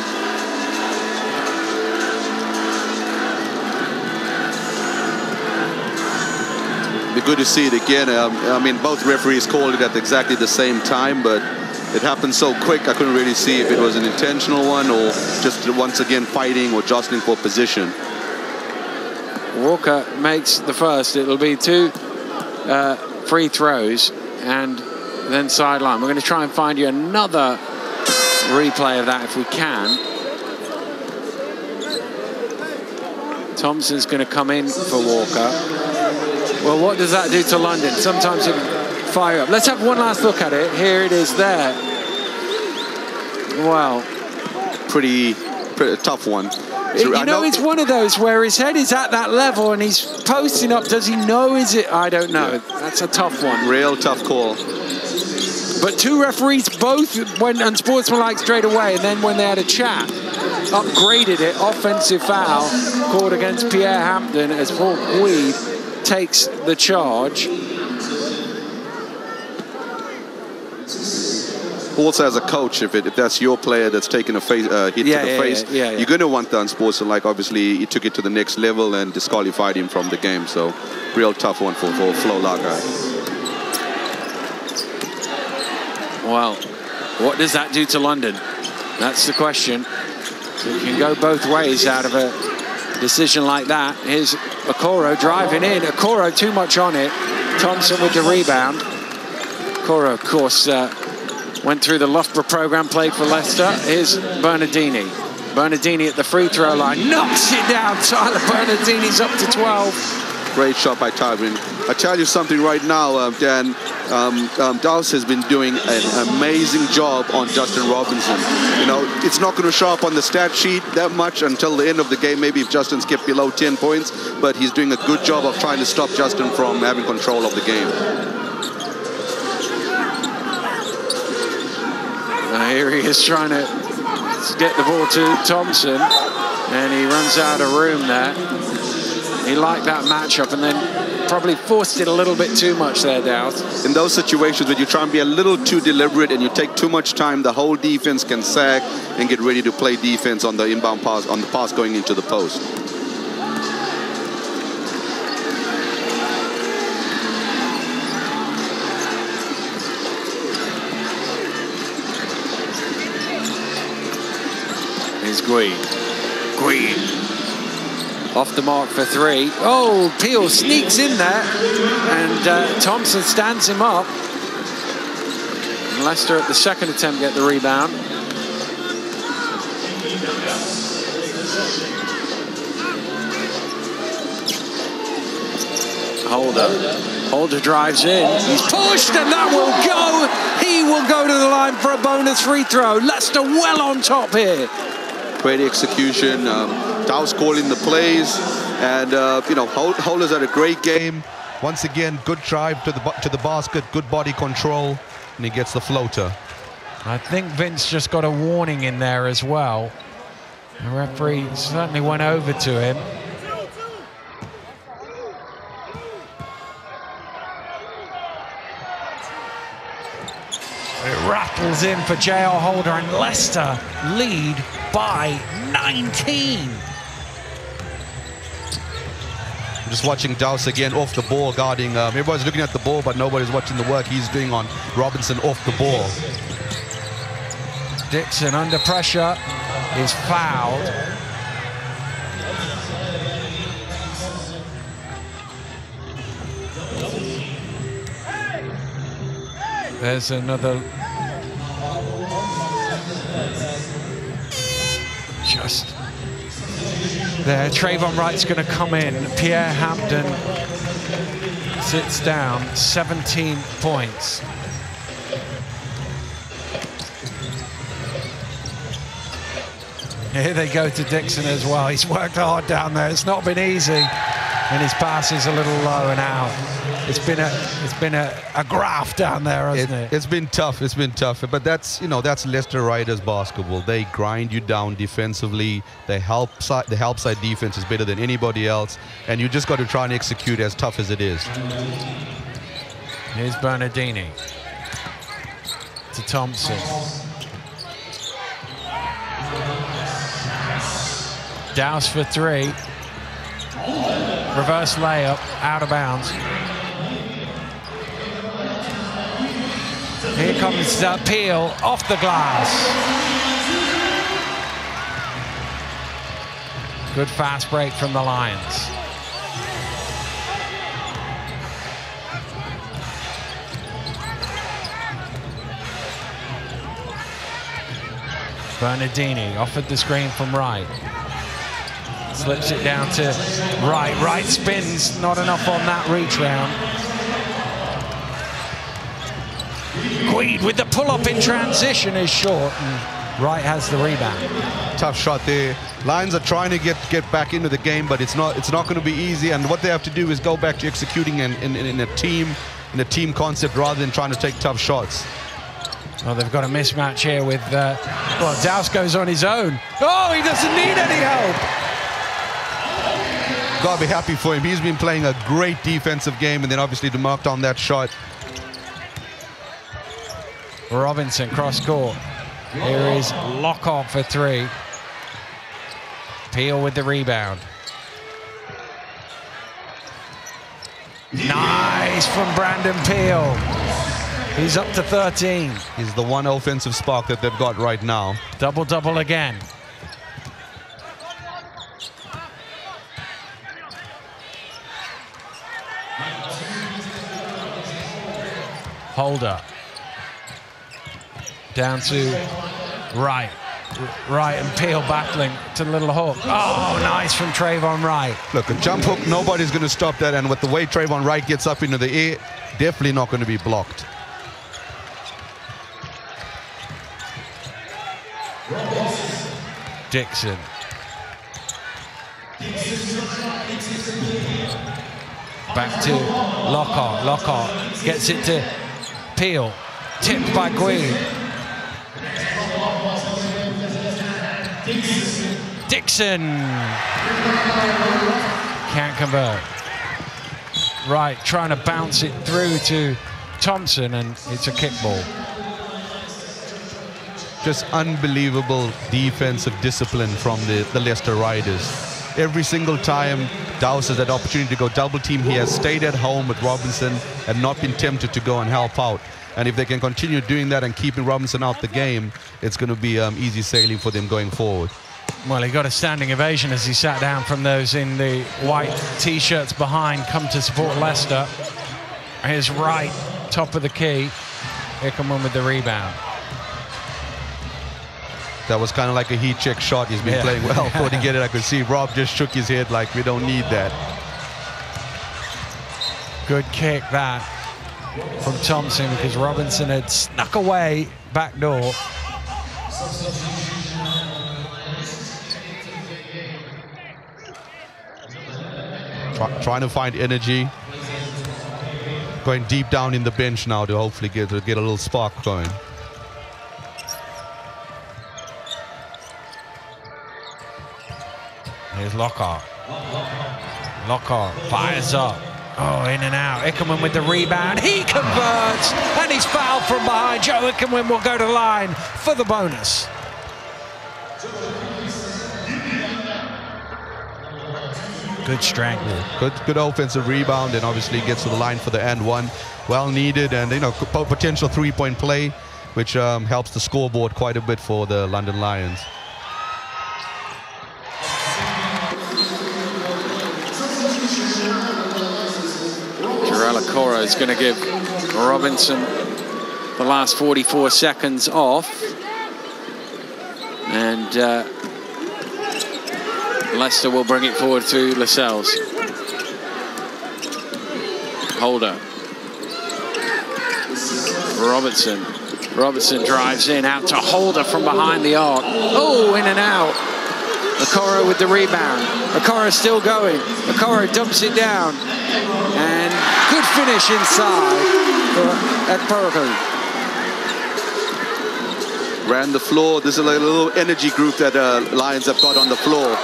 Be good to see it again. I mean, both referees called it at exactly the same time, but it happened so quick I couldn't really see if it was an intentional one or just once again fighting or jostling for position. Walker makes the first. It'll be 2 free throws and then sideline. We're going to try and find you another replay of that if we can. Thompson's going to come in for Walker. Well, what does that do to London? Sometimes it can fire up. Let's have one last look at it. Here it is there. Wow. Pretty tough one. You know, it's one of those where his head is at that level and he's posting up. Does he know? Is it? I don't know. That's a tough one. Real tough call. But two referees both went unsportsmanlike straight away, and then when they had a chat, upgraded it. Offensive foul called against Pierre Hampden as Paul Guide takes the charge. Also, as a coach, if that's your player that's taken a hit to the face, you're going to want the unsportsmanlike. Obviously, he took it to the next level and disqualified him from the game. So, real tough one for Flo Lagai. Well, what does that do to London? That's the question. It can go both ways out of a decision like that. Here's Okoro driving in. Okoro too much on it. Thompson with the rebound. Okoro, of course, went through the Loughborough program, played for Leicester. Here's Bernardini. Bernardini at the free throw line. Knocks it down. Tyler Bernardini's up to 12. Great shot by Tybin. I tell you something right now, Dan. Dowse has been doing an amazing job on Justin Robinson. You know, it's not going to show up on the stat sheet that much until the end of the game, maybe if Justin's kept below 10 points, but he's doing a good job of trying to stop Justin from having control of the game. Here he is trying to get the ball to Thompson, and he runs out of room there. He liked that matchup and then probably forced it a little bit too much there, Dowse. In those situations when you try and be a little too deliberate and you take too much time, the whole defense can sag and get ready to play defense on the inbound pass, on the pass going into the post. Here's Guide. Off the mark for three. Oh, Peel sneaks in there, and Thompson stands him up. And Leicester at the second attempt get the rebound. Holder drives in. He's pushed, and that will go. He will go to the line for a bonus free throw. Leicester well on top here. Great execution. Dowse calling the plays, and you know, Holder's had a great game. Once again, good drive to the basket, good body control, and he gets the floater. I think Vince just got a warning in there as well. The referee certainly went over to him. It rattles in for J.R. Holder, and Leicester lead by 19. Just watching Dowse again off the ball, guarding. Everybody's looking at the ball, but nobody's watching the work he's doing on Robinson off the ball. Dixon under pressure is fouled. There's another. Just there. Trayvon Wright's going to come in. Pierre Hampden sits down. 17 points. Here they go to Dixon as well. He's worked hard down there. It's not been easy, and his pass is a little low and out. It's been a graft down there, hasn't it? It's been tough. It's been tough. But that's, you know, that's Leicester Riders basketball. They grind you down defensively. The help side defense is better than anybody else, and you just got to try and execute as tough as it is. Here's Bernardini to Thompson. Dowse for three. Reverse layup, out of bounds. Here comes Peel off the glass. Good fast break from the Lions. Bernardini offered the screen from Wright. Slips it down to Wright. Wright spins, not enough on that reach round. Guide with the pull-up in transition is short, and Wright has the rebound. Tough shot there. Lions are trying to get back into the game, but it's not going to be easy. And what they have to do is go back to executing in a team concept rather than trying to take tough shots. Well, they've got a mismatch here with, well, Douse goes on his own. Oh, he doesn't need any help. Gotta be happy for him. He's been playing a great defensive game, and then obviously to mark down that shot. Robinson cross court. Here is Lockhart for three. Peel with the rebound. Nice from Brandon Peel. He's up to 13. He's the one offensive spark that they've got right now. Double-double again. Holder. Down to Wright. Wright and Peel battling to the little hook. Oh, nice from Trayvon Wright. Look, a jump hook, nobody's going to stop that. And with the way Trayvon Wright gets up into the air, definitely not going to be blocked. Dixon. Back to Lockhart. Lockhart gets it to Peel. Tipped by Queen. Dixon. Can't convert. Right, trying to bounce it through to Thompson, and it's a kickball. Just unbelievable defensive discipline from the Leicester Riders. Every single time Douse has that opportunity to go double team, he has stayed at home with Robinson and not been tempted to go and help out. And if they can continue doing that and keeping Robinson out the game, it's going to be easy sailing for them going forward. Well, he got a standing ovation as he sat down from those in the white T-shirts behind, come to support Leicester. Here's Wright, top of the key. Ickerman with the rebound. That was kind of like a heat check shot. He's been playing well for to get it. I could see Rob just shook his head like, we don't need that. Good kick that from Thompson, because Robinson had snuck away back door. Trying to find energy. Going deep down in the bench now to hopefully get a little spark going. Here's Lockhart. Lockhart fires up. Oh, in and out. Ickerman with the rebound. He converts, and he's fouled from behind. Joe Ickerman will go to the line for the bonus. Good strength. Yeah, good offensive rebound, and obviously gets to the line for the and one. Well needed, and potential three-point play, which helps the scoreboard quite a bit for the London Lions. Okoro is going to give Robinson the last 44 seconds off. And Leicester will bring it forward to Lascelles. Holder. Robertson drives in, out to Holder from behind the arc. Oh, in and out. Okoro with the rebound. Okoro still going. Okoro dumps it down. And good finish inside for Ekporoku. Ran the floor. This is a little energy group that Lions have got on the floor.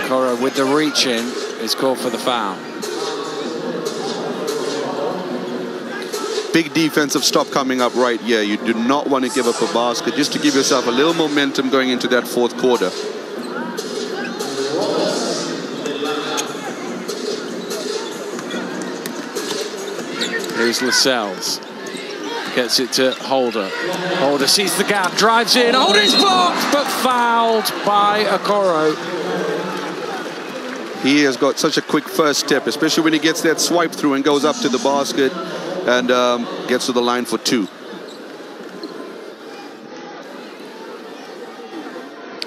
Okoro with the reach in is called for the foul. Big defensive stop coming up right here. You do not want to give up a basket, just to give yourself a little momentum going into that fourth quarter. Here's Lascelles. Gets it to Holder. Holder sees the gap, drives in. Holder's blocked, but fouled by Okoro. He has got such a quick first step, especially when he gets that swipe through and goes up to the basket and gets to the line for two.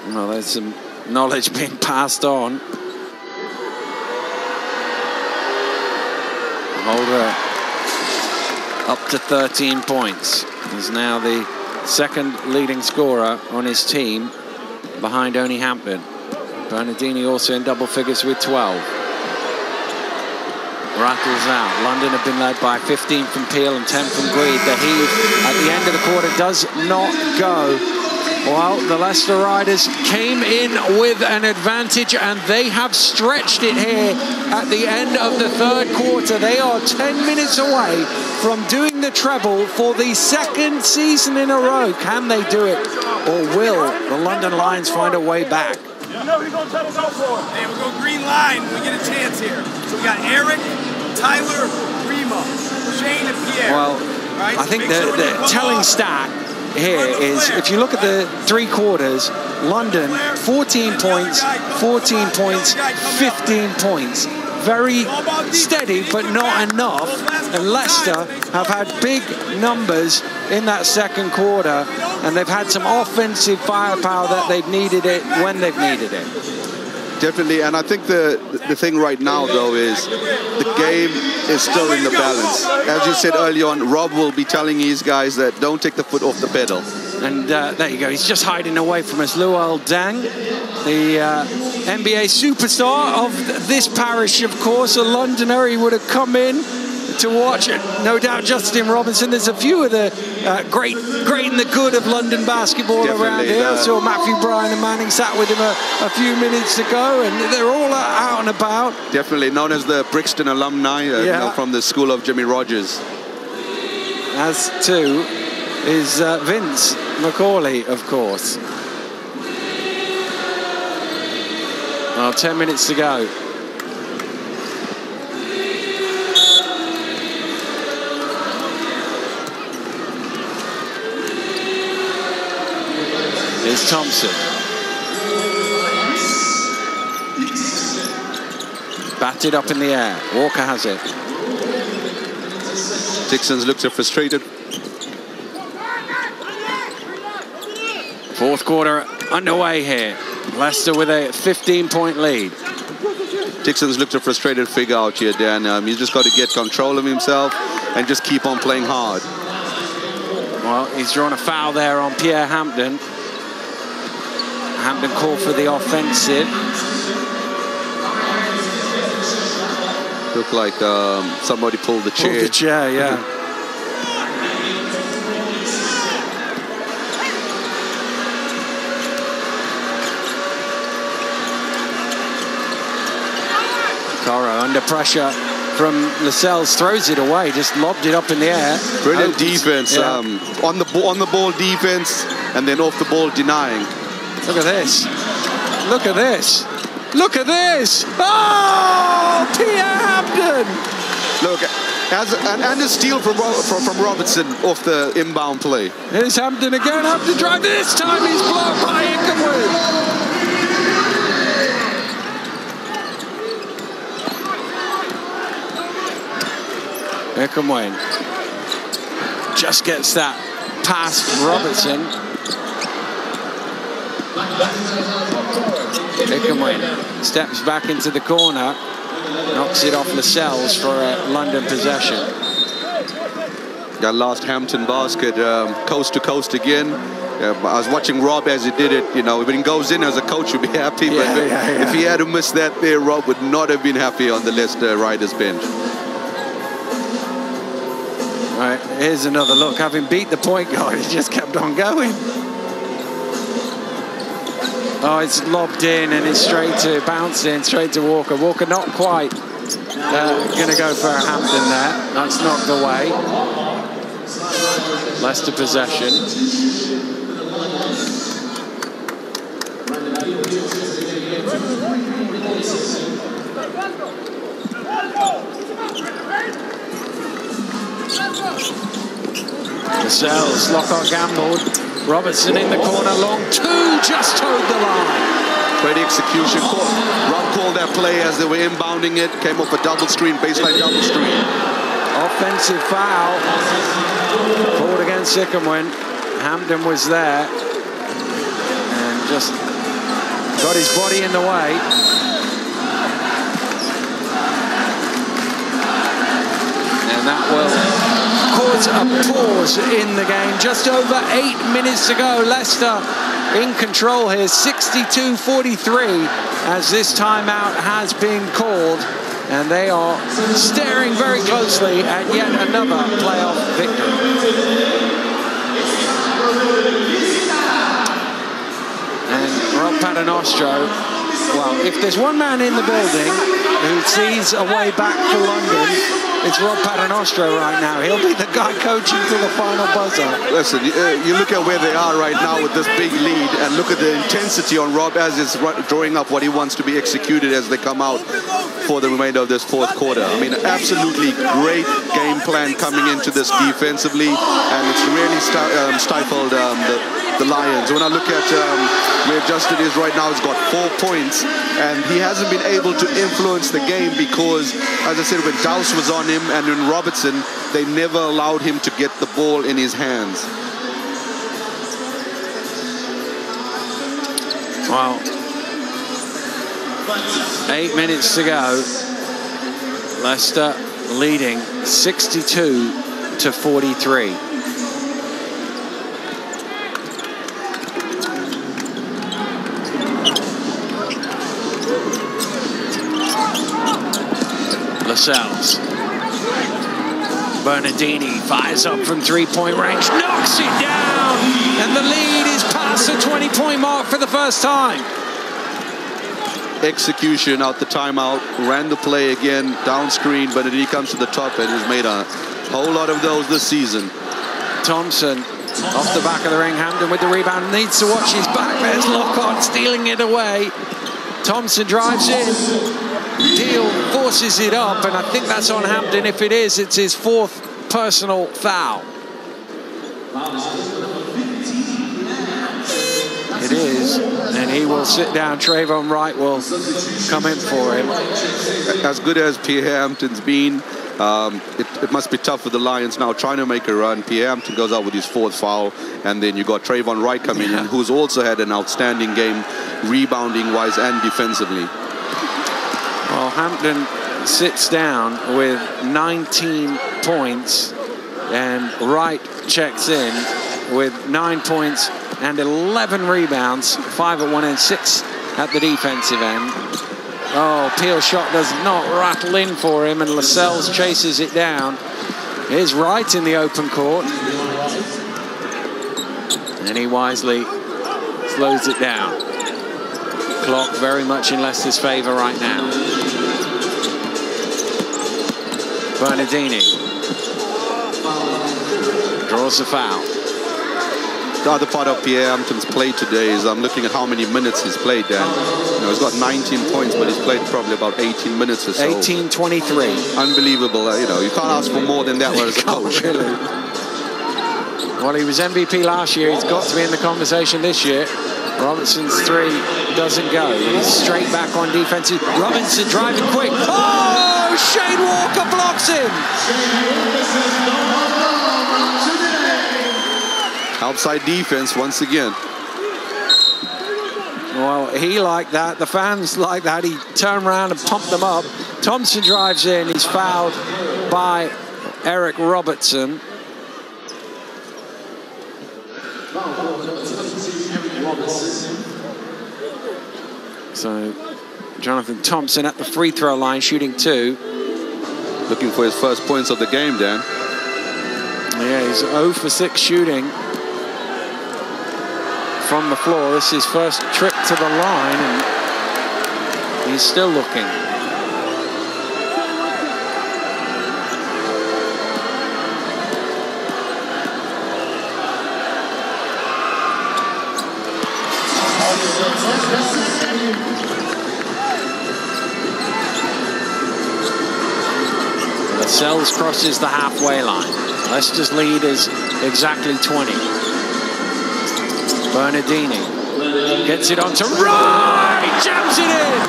Well, there's some knowledge being passed on. Holder up to 13 points. He's now the second leading scorer on his team, behind only Hampton. Bernardini also in double figures with 12. rattles out. London have been led by 15 from Peel and 10 from Greed. The heave at the end of the quarter does not go. Well, the Leicester Riders came in with an advantage, and they have stretched it here at the end of the third quarter. They are 10 minutes away from doing the treble for the second season in a row. Can they do it, or will the London Lions find a way back? You know who's going to try to go for it. Hey, we'll go green line. We get a chance here. So we got Eric, Tyler, Rima, Shane, and Pierre. Well, right, I think the telling stat here is, if you look at the three quarters, London 14 points, 14 points, 15 points. Very steady, but not enough. And Leicester have had big numbers in that second quarter, and they've had some offensive firepower that they've needed it when they've needed it. Definitely, and I think the thing right now, though, is the game is still in the balance. As you said earlier on, Rob will be telling his guys that don't take the foot off the pedal. And there you go, he's just hiding away from us. Luol Deng, the NBA superstar of this parish, of course, a Londoner. He would have come in to watch it. No doubt Justin Robinson. There's a few of the great and the good of London basketball around here. I saw Matthew Bryan and Manning sat with him a few minutes ago, and they're all out and about. Definitely, known as the Brixton alumni, you know, from the school of Jimmy Rogers. As too is Vince McCauley, of course. Well, 10 minutes to go. Here's Thompson. Batted up in the air. Walker has it. Dixon's looks frustrated. Fourth quarter underway here. Leicester with a 15-point lead. Dixon's looked a frustrated figure out here, Dan. He's just got to get control of himself and just keep on playing hard. Well, he's drawn a foul there on Pierre Hampton. Hampton called for the offensive. Looked like somebody pulled the chair. Pulled the chair, yeah. Coro under pressure from Lascelles, throws it away, just lobbed it up in the air. Brilliant defense, on the ball defense, and then off the ball denying. Look at this. Look at this. Look at this. Oh, Pierre Hampton. Look, and a steal from Robertson off the inbound play. Here's Hampton again. Hampton drive. This time he's blocked by Ingebrigtsen. Ickenwayne just gets that past Robertson. Ickenwayne steps back into the corner, knocks it off Lascelles for a London possession. That last Hampton basket, coast to coast again. I was watching Rob as he did it. You know, when he goes in as a coach, you'd be happy. But if he had to miss that there, Rob would not have been happy on the Leicester Riders bench. Right, here's another look. Having beat the point guard, he just kept on going. Oh, it's lobbed in and it's straight to bouncing, straight to Walker. Walker not quite going to go for a Hampton there. That's knocked away. Leicester possession. Lascelles, Lockhart gambled. Robertson in the corner, long two, just towed the line. Great execution. Rob called that play as they were inbounding it. Came off a double screen, baseline double screen. Offensive foul. Called against Ickenwayne. Hampton was there. And just got his body in the way. And that will cause a pause in the game. Just over 8 minutes to go. Leicester in control here, 62-43, as this timeout has been called. And they are staring very closely at yet another playoff victory. And Rob Paternostro, well, if there's one man in the building who sees a way back to London, it's Rob Paternostro right now. He'll be the guy coaching to the final buzzer. Listen, you look at where they are right now with this big lead, and look at the intensity on Rob as he's drawing up what he wants to be executed as they come out for the remainder of this fourth quarter. I mean, absolutely great game plan coming into this defensively, and it's really stifled the Lions. When I look at where Justin is right now, he's got 4 points, and he hasn't been able to influence the game because, as I said, when Dowse was on him and when Robertson, they never allowed him to get the ball in his hands. Well, 8 minutes to go. Leicester leading 62-43. Lascelles. Bernardini fires up from three-point range, knocks it down, and the lead is past the 20-point mark for the first time. Execution out the timeout, ran the play again, down screen, Bernardini comes to the top and has made a whole lot of those this season. Thompson off the back of the ring, Hampton with the rebound, needs to watch his back. There's Lockhart stealing it away. Thompson drives in. Deal forces it up, and I think that's on Hampton. If it is, it's his 4th personal foul. It is, and he will sit down. Trayvon Wright will come in for him. As good as Pierre Hampton's been, it must be tough for the Lions now trying to make a run. Pierre Hampton goes out with his 4th foul, and then you got Trayvon Wright coming in, who's also had an outstanding game, rebounding-wise and defensively. Well, Hampton sits down with 19 points, and Wright checks in with 9 points and 11 rebounds, 5 at one end, 6 at the defensive end. Oh, Peel's shot does not rattle in for him, and Lascelles chases it down. Here's Wright in the open court, and he wisely slows it down. Clock very much in Leicester's favor right now. Bernardini draws the foul. The other part of Pierre Hampton's play today is I'm looking at how many minutes he's played, Dan. You know, he's got 19 points, but he's played probably about 18 minutes or so. 18-23. Unbelievable. You know, you can't ask for more than that as a coach. Really. Well, he was MVP last year. He's got to be in the conversation this year. Robinson's 3 doesn't go. He's straight back on defense. Robinson driving quick. Oh, Shane Walker blocks him. Outside defense once again. Well, he liked that. The fans like that. He turned around and pumped them up. Thompson drives in. He's fouled by Eric Robertson. So Jonathan Thompson at the free throw line, shooting 2. Looking for his first points of the game, Dan. Yeah, he's 0 for 6 shooting from the floor. This is his first trip to the line, and he's still looking. Lascelles crosses the halfway line. Leicester's lead is exactly 20. Bernardini gets it onto Wright, jams it in.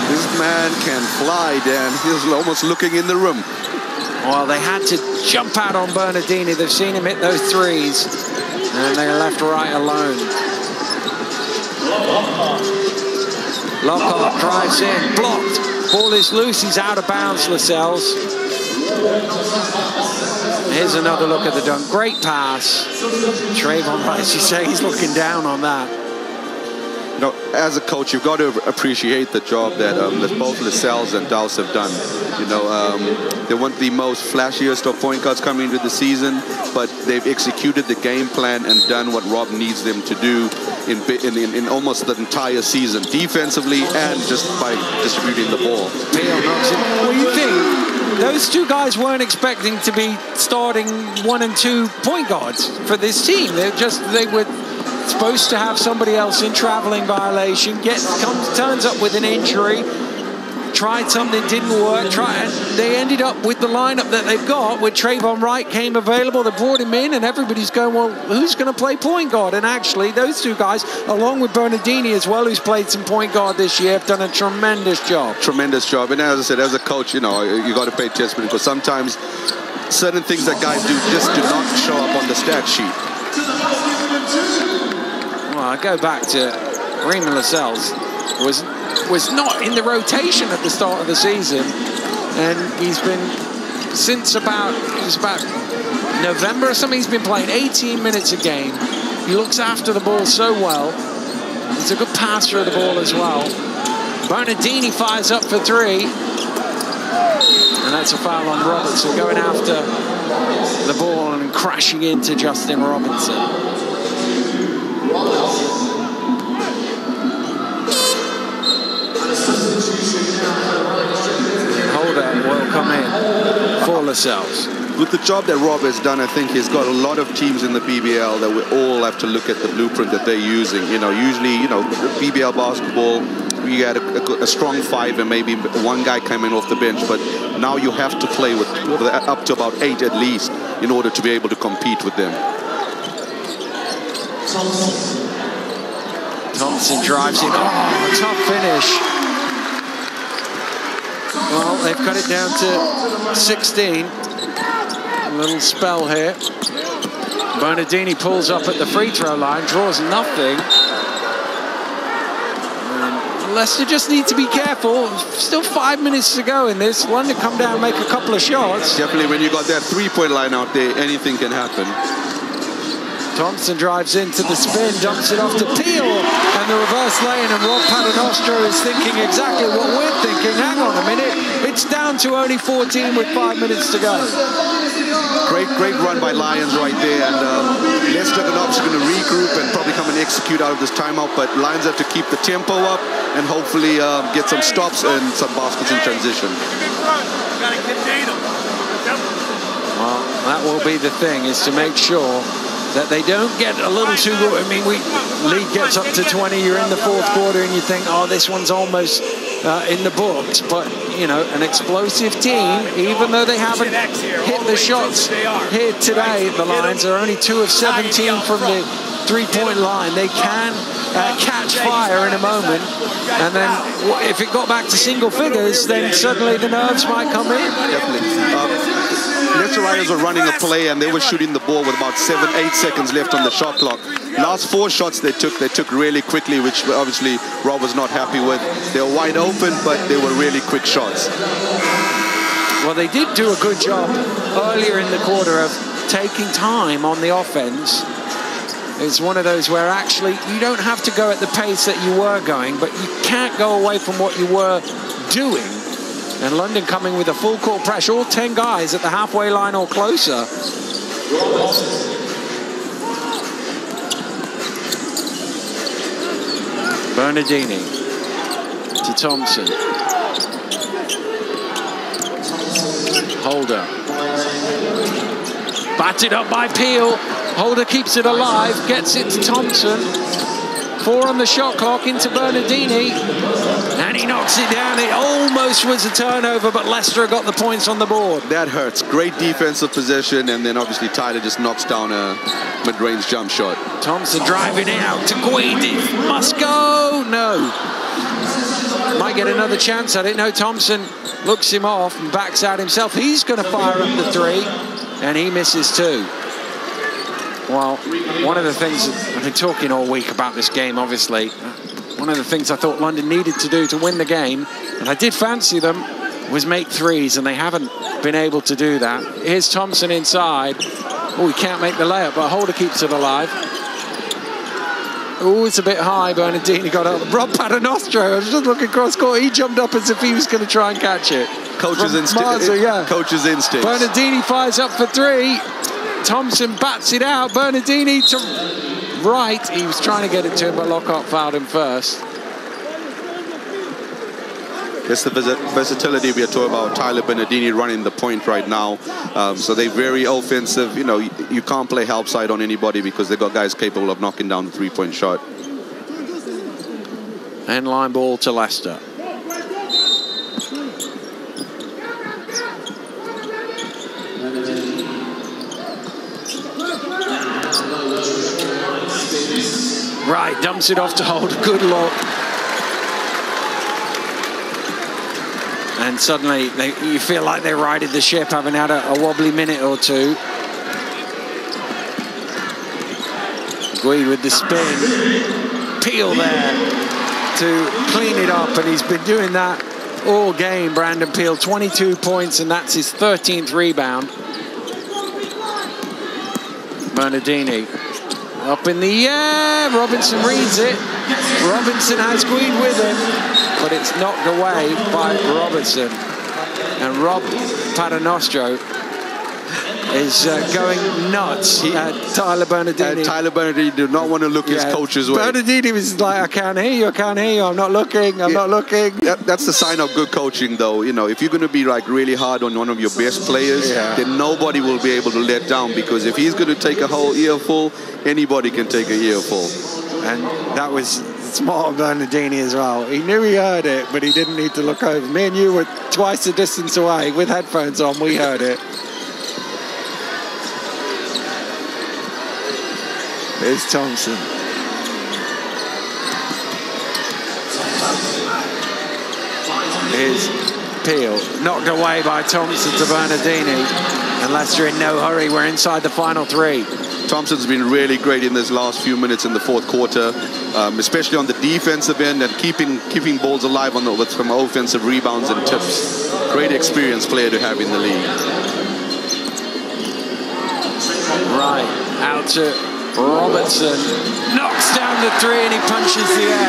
This man can fly, Dan. He's almost looking in the room. Well, they had to jump out on Bernardini. They've seen him hit those threes, and they left Wright alone. Lockhart drives in, blocked. Ball is loose, he's out of bounds, Lascelles. Here's another look at the dunk. Great pass. Trayvon, as you say, he's looking down on that. know, as a coach, you've got to appreciate the job that both Lascelles and Dowse have done. You know, they weren't the most flashiest of point guards coming into the season, but they've executed the game plan and done what Rob needs them to do in almost the entire season, defensively and just by distributing the ball. What do you think? Those two guys weren't expecting to be starting 1 and 2 point guards for this team. They were supposed to have somebody else in traveling violation, turns up with an injury, tried something, didn't work, and they ended up with the lineup that they've got, with Trayvon Wright came available, they brought him in, and everybody's going, well, who's going to play point guard? And actually, those two guys, along with Bernardini as well, who's played some point guard this year, have done a tremendous job. Tremendous job. And as I said, as a coach, you know, you got to pay attention, because sometimes certain things that guys do just do not show up on the stat sheet. Well, I go back to Raymond Lascelles was not in the rotation at the start of the season, and he's been since about November or something. He's been playing 18 minutes a game. He looks after the ball so well. He's a good passer of the ball as well. Bernardini fires up for 3, and that's a foul on Robertson, going after the ball and crashing into Justin Robinson. Holder will come in for Lascelles. With the job that Rob has done, I think he's got a lot of teams in the BBL that we all have to look at the blueprint that they're using. You know, usually, you know, BBL basketball, you get a strong 5 and maybe one guy coming off the bench, but now you have to play with up to about 8 at least in order to be able to compete with them. Thompson drives in. Oh, tough finish. Well, they've cut it down to 16. A little spell here. Bernardini pulls up at the free throw line, draws nothing. And Leicester just need to be careful. Still 5 minutes to go in this. London come down and make a couple of shots. Definitely, when you got that 3-point line out there, anything can happen. Thompson drives into the spin, dumps it off to Peel, and the reverse lane, and Rob Paternostro is thinking exactly what we're thinking. Hang on a minute, it's down to only 14 with 5 minutes to go. Great run by Lions right there, and Leicester are obviously going to regroup and probably come and execute out of this timeout, but Lions have to keep the tempo up and hopefully get some stops and some baskets in transition. Well, that will be the thing, is to make sure that they don't get a little too good. I mean, lead gets up to 20, you're in the 4th quarter, and you think, oh, this one's almost in the books. But, you know, an explosive team, even though they haven't hit the shots here today, the Lions are only 2 of 17 from the 3-point line. They can catch fire in a moment, and then if it got back to single figures, then suddenly the nerves might come in. Definitely. Leicester Riders were running a play, and they were shooting the ball with about 7-8 seconds left on the shot clock. Last 4 shots they took really quickly, which obviously Rob was not happy with. They were wide open, but they were really quick shots. Well, they did do a good job earlier in the quarter of taking time on the offense. It's one of those where actually you don't have to go at the pace that you were going, but you can't go away from what you were doing. And London coming with a full court pressure, all 10 guys at the halfway line or closer. Bernardini to Thompson. Holder. Batted up by Peel. Holder keeps it alive, gets it to Thompson. 4 on the shot clock, into Bernardini, and he knocks it down. It almost was a turnover, but Leicester got the points on the board. That hurts. Great defensive possession, and then obviously Tyler just knocks down a mid-range jump shot. Thompson driving it out to Guidi. Must go. No. Might get another chance at it. No, Thompson looks him off and backs out himself. He's going to fire up the 3, and he misses 2. Well, one of the things, I've been talking all week about this game, obviously. One of the things I thought London needed to do to win the game, and I did fancy them, was make 3s, and they haven't been able to do that. Here's Thompson inside. Oh, he can't make the layup, but Holder keeps it alive. Oh, it's a bit high. Bernardini got up. Rob Paternostro, I was just looking cross court. He jumped up as if he was going to try and catch it. Coach's instinct. Yeah. Coach's instinct. Bernardini fires up for three. Thompson bats it out. Bernardini to right. He was trying to get it to him, but Lockhart fouled him first. It's the versatility we are talking about. Tyler Bernardini running the point right now. So they're very offensive. You know, you can't play help side on anybody because they've got guys capable of knocking down the three-point shot. End line ball to Leicester. Right, dumps it off to Holder. Good look. And suddenly you feel like they righted the ship, having had a wobbly minute or two. Guide with the spin. Peel there to clean it up, and he's been doing that all game, Brandon Peel. 22 points, and that's his 13th rebound. Bernardini up in the air. Robinson reads it. Robinson has Guide with him, but it's knocked away by Robertson. And Rob Paternostro is going nuts at Tyler Bernardini. Tyler Bernardini did not want to look his coach's way. Bernardini was like, I can't hear you, I can't hear you, I'm not looking, I'm not looking. That's the sign of good coaching, though. You know, if you're going to be like really hard on one of your best players, then nobody will be able to let down, because if he's going to take a whole earful, anybody can take an earful. And that was smart of Bernardini as well. He knew he heard it, but he didn't need to look over. Me and you were twice the distance away with headphones on, we heard it. Here's Thompson. Here's Peel. Knocked away by Thompson to Bernardini. And Leicester in no hurry. We're inside the final three. Thompson's been really great in this last few minutes in the fourth quarter, especially on the defensive end and keeping balls alive on with some offensive rebounds and tips. Great experienced player to have in the league. Right, out to Robertson. Knocks down the three and he punches the air.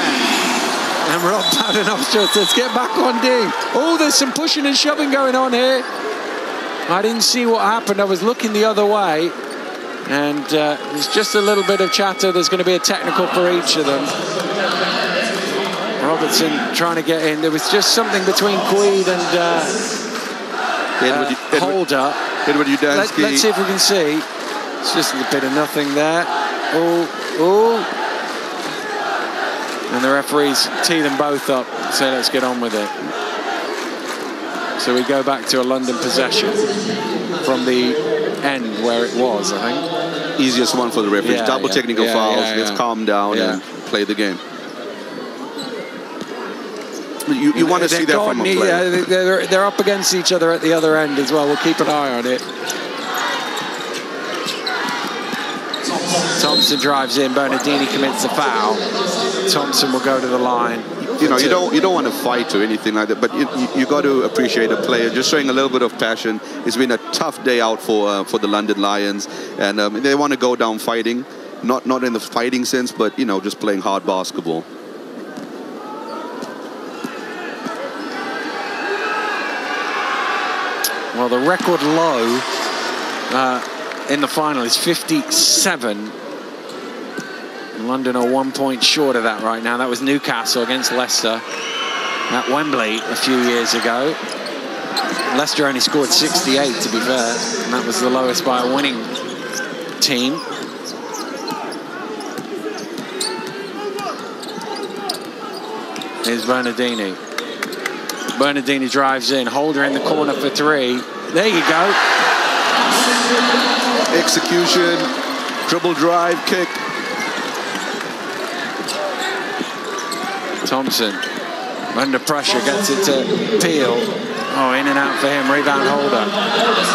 And Rob Paternostro says, get back on D. Oh, there's some pushing and shoving going on here. I didn't see what happened. I was looking the other way. And there's just a little bit of chatter. There's going to be a technical for each of them. Robertson trying to get in. There was just something between Guide and Holder. Edward Udansky. Let's see if we can see. It's just a bit of nothing there. Oh. And the referees tee them both up. So let's get on with it. So we go back to a London possession from the end where it was, I think. Easiest one for the referees. Double technical fouls. Let's calm down and play the game. You want to see that from a player. They're up against each other at the other end as well. We'll keep an eye on it. Thompson drives in. Bernardini commits a foul. Thompson will go to the line. You know, you don't want to fight or anything like that, but you got to appreciate a player just showing a little bit of passion. It's been a tough day out for the London Lions, and they want to go down fighting, not in the fighting sense, but you know, just playing hard basketball. Well, the record low in the final is 57. London are 1 point short of that right now. That was Newcastle against Leicester at Wembley a few years ago. Leicester only scored 68, to be fair, and that was the lowest by a winning team. Here's Bernardini. Bernardini drives in. Holder in the corner for three. There you go. Execution, dribble drive, kick. Thompson, under pressure, gets it to Peel. Oh, in and out for him. Rebound Holder.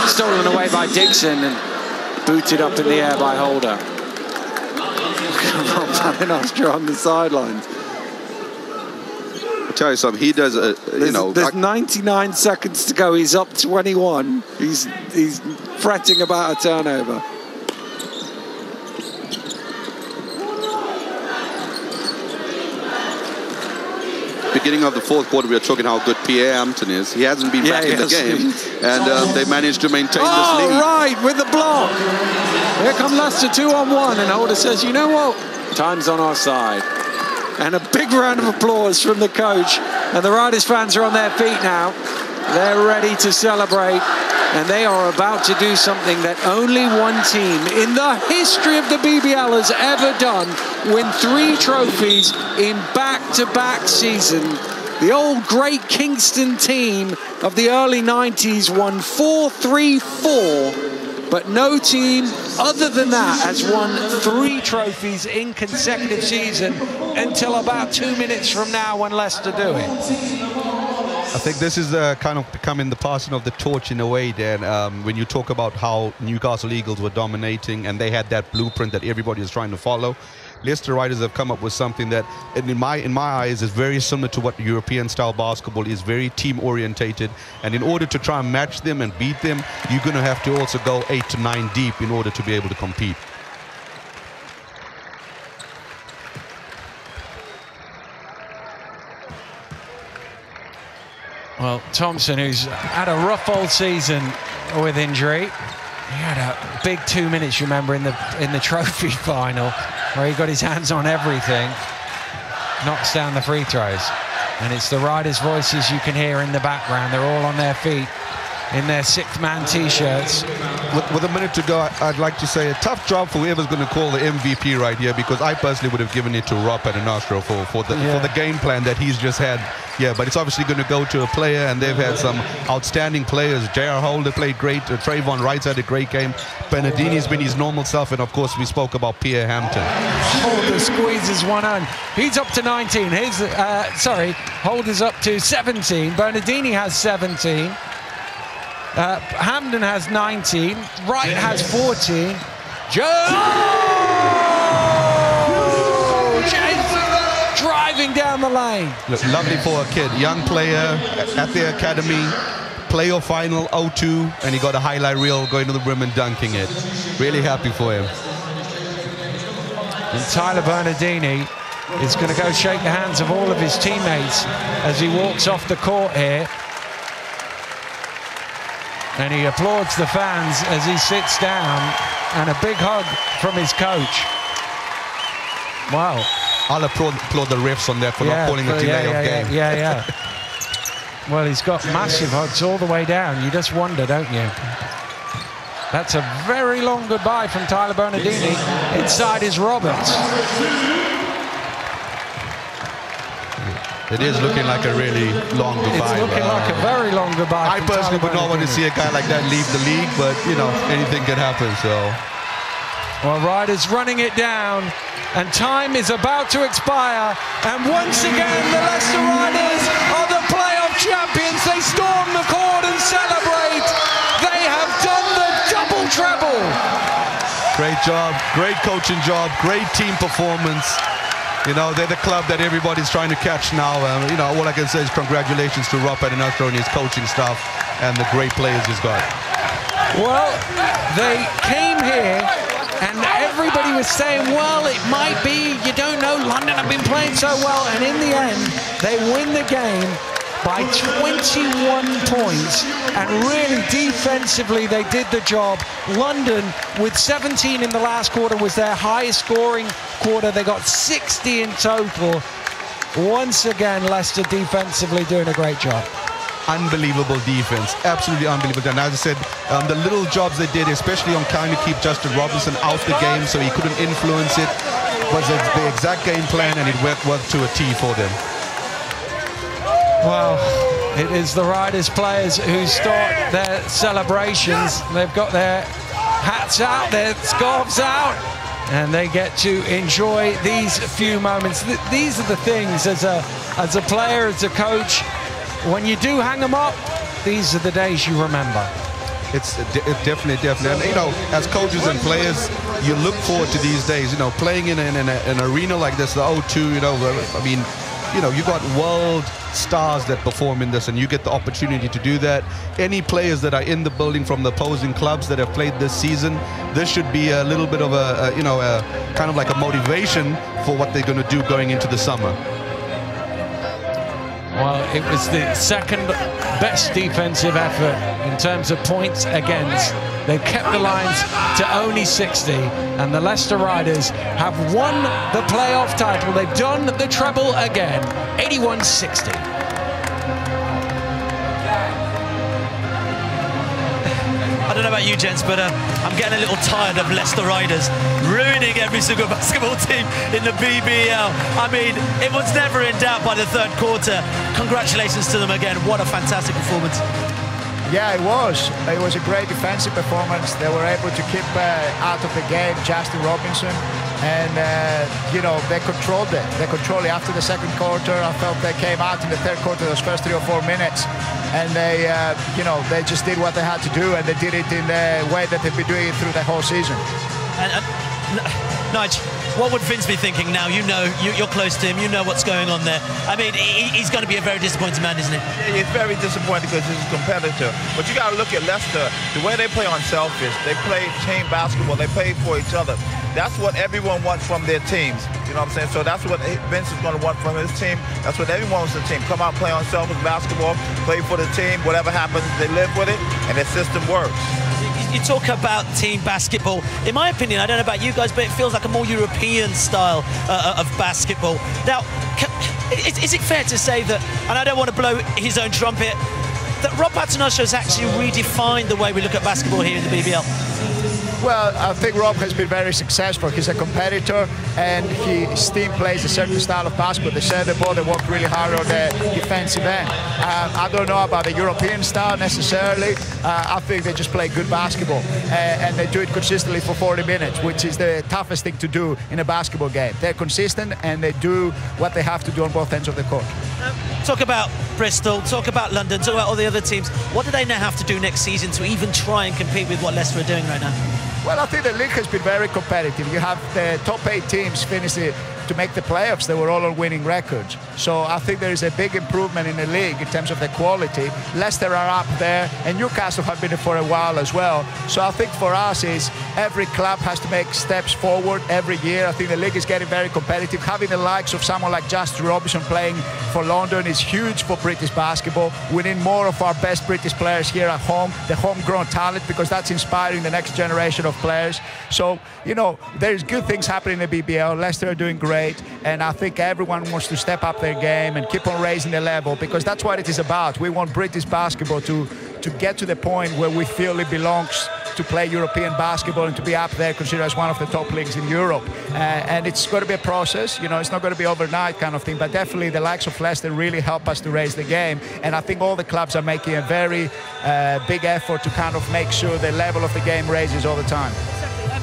Stolen away by Dixon and booted up in the air by Holder. Rob Paternostro on the sidelines. I'll tell you something. He does There's 99 seconds to go. He's up 21. He's fretting about a turnover. beginning of the fourth quarter, we were talking how good Pierre Hampton is. He hasn't been back in the game, and they managed to maintain this lead. Right, with the block. Here come Leicester 2-on-1, and Holder says, you know what? Time's on our side. And a big round of applause from the coach. And the Riders fans are on their feet now. They're ready to celebrate. And they are about to do something that only one team in the history of the BBL has ever done. Win 3 trophies in back-to-back season. The old great Kingston team of the early 90s won 4-3-4. But no team other than that has won 3 trophies in consecutive season until about 2 minutes from now when Leicester do it. I think this is kind of becoming the passing of the torch in a way, Dan. When you talk about how Newcastle Eagles were dominating and they had that blueprint that everybody is trying to follow, Leicester Riders have come up with something that, in my eyes, is very similar to what European-style basketball is, very team-orientated. And in order to try and match them and beat them, you're going to have to also go 8 to 9 deep in order to be able to compete. Well, Thompson, who's had a rough old season with injury, he had a big 2 minutes, remember, in the trophy final, where he got his hands on everything, knocks down the free throws. And it's the Riders' voices you can hear in the background. They're all on their feet in their 6th-man T-shirts. With a minute to go, I'd like to say a tough job for whoever's going to call the MVP right here, because I personally would have given it to Rob Paternoster for the game plan that he's just had. Yeah, but it's obviously going to go to a player, and they've had some outstanding players. J.R. Holder played great. Trayvon Wright's had a great game. Bernardini's been his normal self, and of course we spoke about Pierre Hampton. Holder squeezes one on. He's up to 19. Holder's up to 17. Bernardini has 17. Hampton has 19. Wright has 14. Driving down the lane. Look, lovely for a kid, young player at the academy, playoff final 0-2, and he got a highlight reel going to the rim and dunking it. Really happy for him. And Tyler Bernardini is going to go shake the hands of all of his teammates as he walks off the court here. And he applauds the fans as he sits down, and a big hug from his coach. Wow. I'll applaud the refs on that for not calling a delay of game. Yeah. Well, he's got massive hugs all the way down. You just wonder, don't you? That's a very long goodbye from Tyler Bernardini. Inside is Roberts. It is looking like a really long goodbye. It's looking like a very long goodbye. I personally would not want to see a guy like that leave the league, but, you know, anything can happen, so. Well, Riders running it down, and time is about to expire. And once again, the Leicester Riders are the playoff champions. They storm the court and celebrate. They have done the double treble. Great job, great coaching job, great team performance. You know, they're the club that everybody's trying to catch now. You know, all I can say is congratulations to Rob Paternoster and his coaching staff and the great players he's got. Well, they came here and everybody was saying, well, it might be, you don't know, London have been playing so well. And in the end, they win the game by 21 points, and really defensively they did the job. London, with 17 in the last quarter, was their highest scoring quarter. They got 60 in total. Once again, Leicester defensively doing a great job. Unbelievable defense, absolutely unbelievable. And as I said, the little jobs they did, especially on trying to keep Justin Robinson out the game so he couldn't influence it, was the exact game plan, and it worked to a T for them. Well, it is the Riders players who start their celebrations. They've got their hats out, their scarves out, and they get to enjoy these few moments. These are the things as a player, as a coach, when you do hang them up, these are the days you remember. It's definitely. And, you know, as coaches and players, you look forward to these days. You know, playing in an arena like this, the O2, you know, I mean, you know, you got world stars that perform in this, and you get the opportunity to do that. Any players that are in the building from the opposing clubs that have played this season, this should be a little bit of a kind of like a motivation for what they're going to do going into the summer. Well, it was the second best defensive effort in terms of points against. They've kept the lines to only 60, and the Leicester Riders have won the playoff title. They've done the treble again, 81-60. I don't know about you, gents, but I'm getting a little tired of Leicester Riders ruining every single basketball team in the BBL. I mean, it was never in doubt by the third quarter. Congratulations to them again. What a fantastic performance. Yeah, it was. It was a great defensive performance. They were able to keep out of the game Justin Robinson, and you know, they controlled it. They controlled it after the second quarter. I felt they came out in the third quarter, those first 3 or 4 minutes, and they, you know, they just did what they had to do, and they did it in the way that they've been doing it through the whole season. Nigel, what would Vince be thinking now? You know, you're close to him, you know what's going on there. I mean, he's going to be a very disappointed man, isn't he? Yeah, he's very disappointed because he's a competitor. But you got to look at Leicester, the way they play unselfish. They play team basketball, they play for each other. That's what everyone wants from their teams. You know what I'm saying? So that's what Vince is going to want from his team. That's what everyone wants from the team. Come out, play unselfish basketball, play for the team. Whatever happens, they live with it, and their system works. You talk about team basketball. In my opinion, I don't know about you guys, but it feels like a more European style of basketball. Now, is it fair to say that, and I don't want to blow his own trumpet, that Rob Paternoster has actually redefined the way we look at basketball here in the BBL? Well, I think Rob has been very successful. He's a competitor, and his team plays a certain style of basketball. They share the ball, they work really hard on the defensive end. I don't know about the European style necessarily. I think they just play good basketball, and they do it consistently for 40 minutes, which is the toughest thing to do in a basketball game. They're consistent, and they do what they have to do on both ends of the court. Talk about Bristol, talk about London, talk about all the other teams. What do they now have to do next season to even try and compete with what Leicester are doing right now? Well, I think the league has been very competitive. You have the top 8 teams finishing to make the playoffs. They were all on winning records. So I think there is a big improvement in the league in terms of the quality. Leicester are up there, and Newcastle have been there for a while as well. So I think for us is every club has to make steps forward every year. I think the league is getting very competitive. Having the likes of someone like Justin Robinson playing for London is huge for British basketball. We need more of our best British players here at home, the homegrown talent, because that's inspiring the next generation of players. So, you know, there's good things happening in the BBL. Leicester are doing great. And I think everyone wants to step up their game and keep on raising the level, because that's what it is about. We want British basketball to get to the point where we feel it belongs to play European basketball and to be up there considered as one of the top leagues in Europe. And it's going to be a process, you know, it's not going to be overnight kind of thing, but definitely the likes of Leicester really help us to raise the game. And I think all the clubs are making a very big effort to kind of make sure the level of the game raises all the time.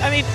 I mean,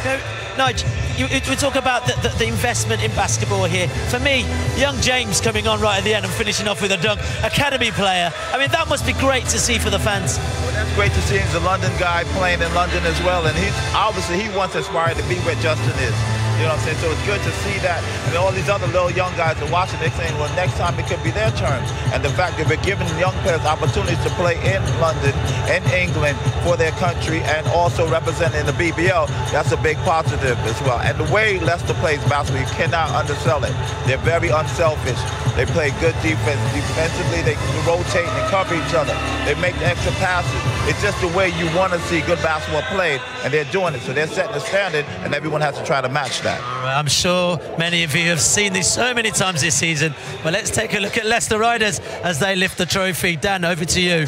you know, Nigel, we talk about the investment in basketball here. For me, young James coming on right at the end and finishing off with a dunk, academy player. I mean, that must be great to see for the fans. Well, that's great to see. He's a London guy playing in London as well, and he's obviously he wants to aspire to be where Justin is. You know what I'm saying? So it's good to see that. And all these other little young guys are watching, they're saying, well, next time it could be their turn. And the fact that we're giving young players opportunities to play in London and England for their country and also representing the BBL, that's a big positive as well. And the way Leicester plays basketball, you cannot undersell it. They're very unselfish. They play good defense. Defensively, they rotate and cover each other. They make extra passes. It's just the way you want to see good basketball played, and they're doing it. So they're setting the standard, and everyone has to try to match that. I'm sure many of you have seen this so many times this season, but let's take a look at Leicester Riders as they lift the trophy. Dan, over to you.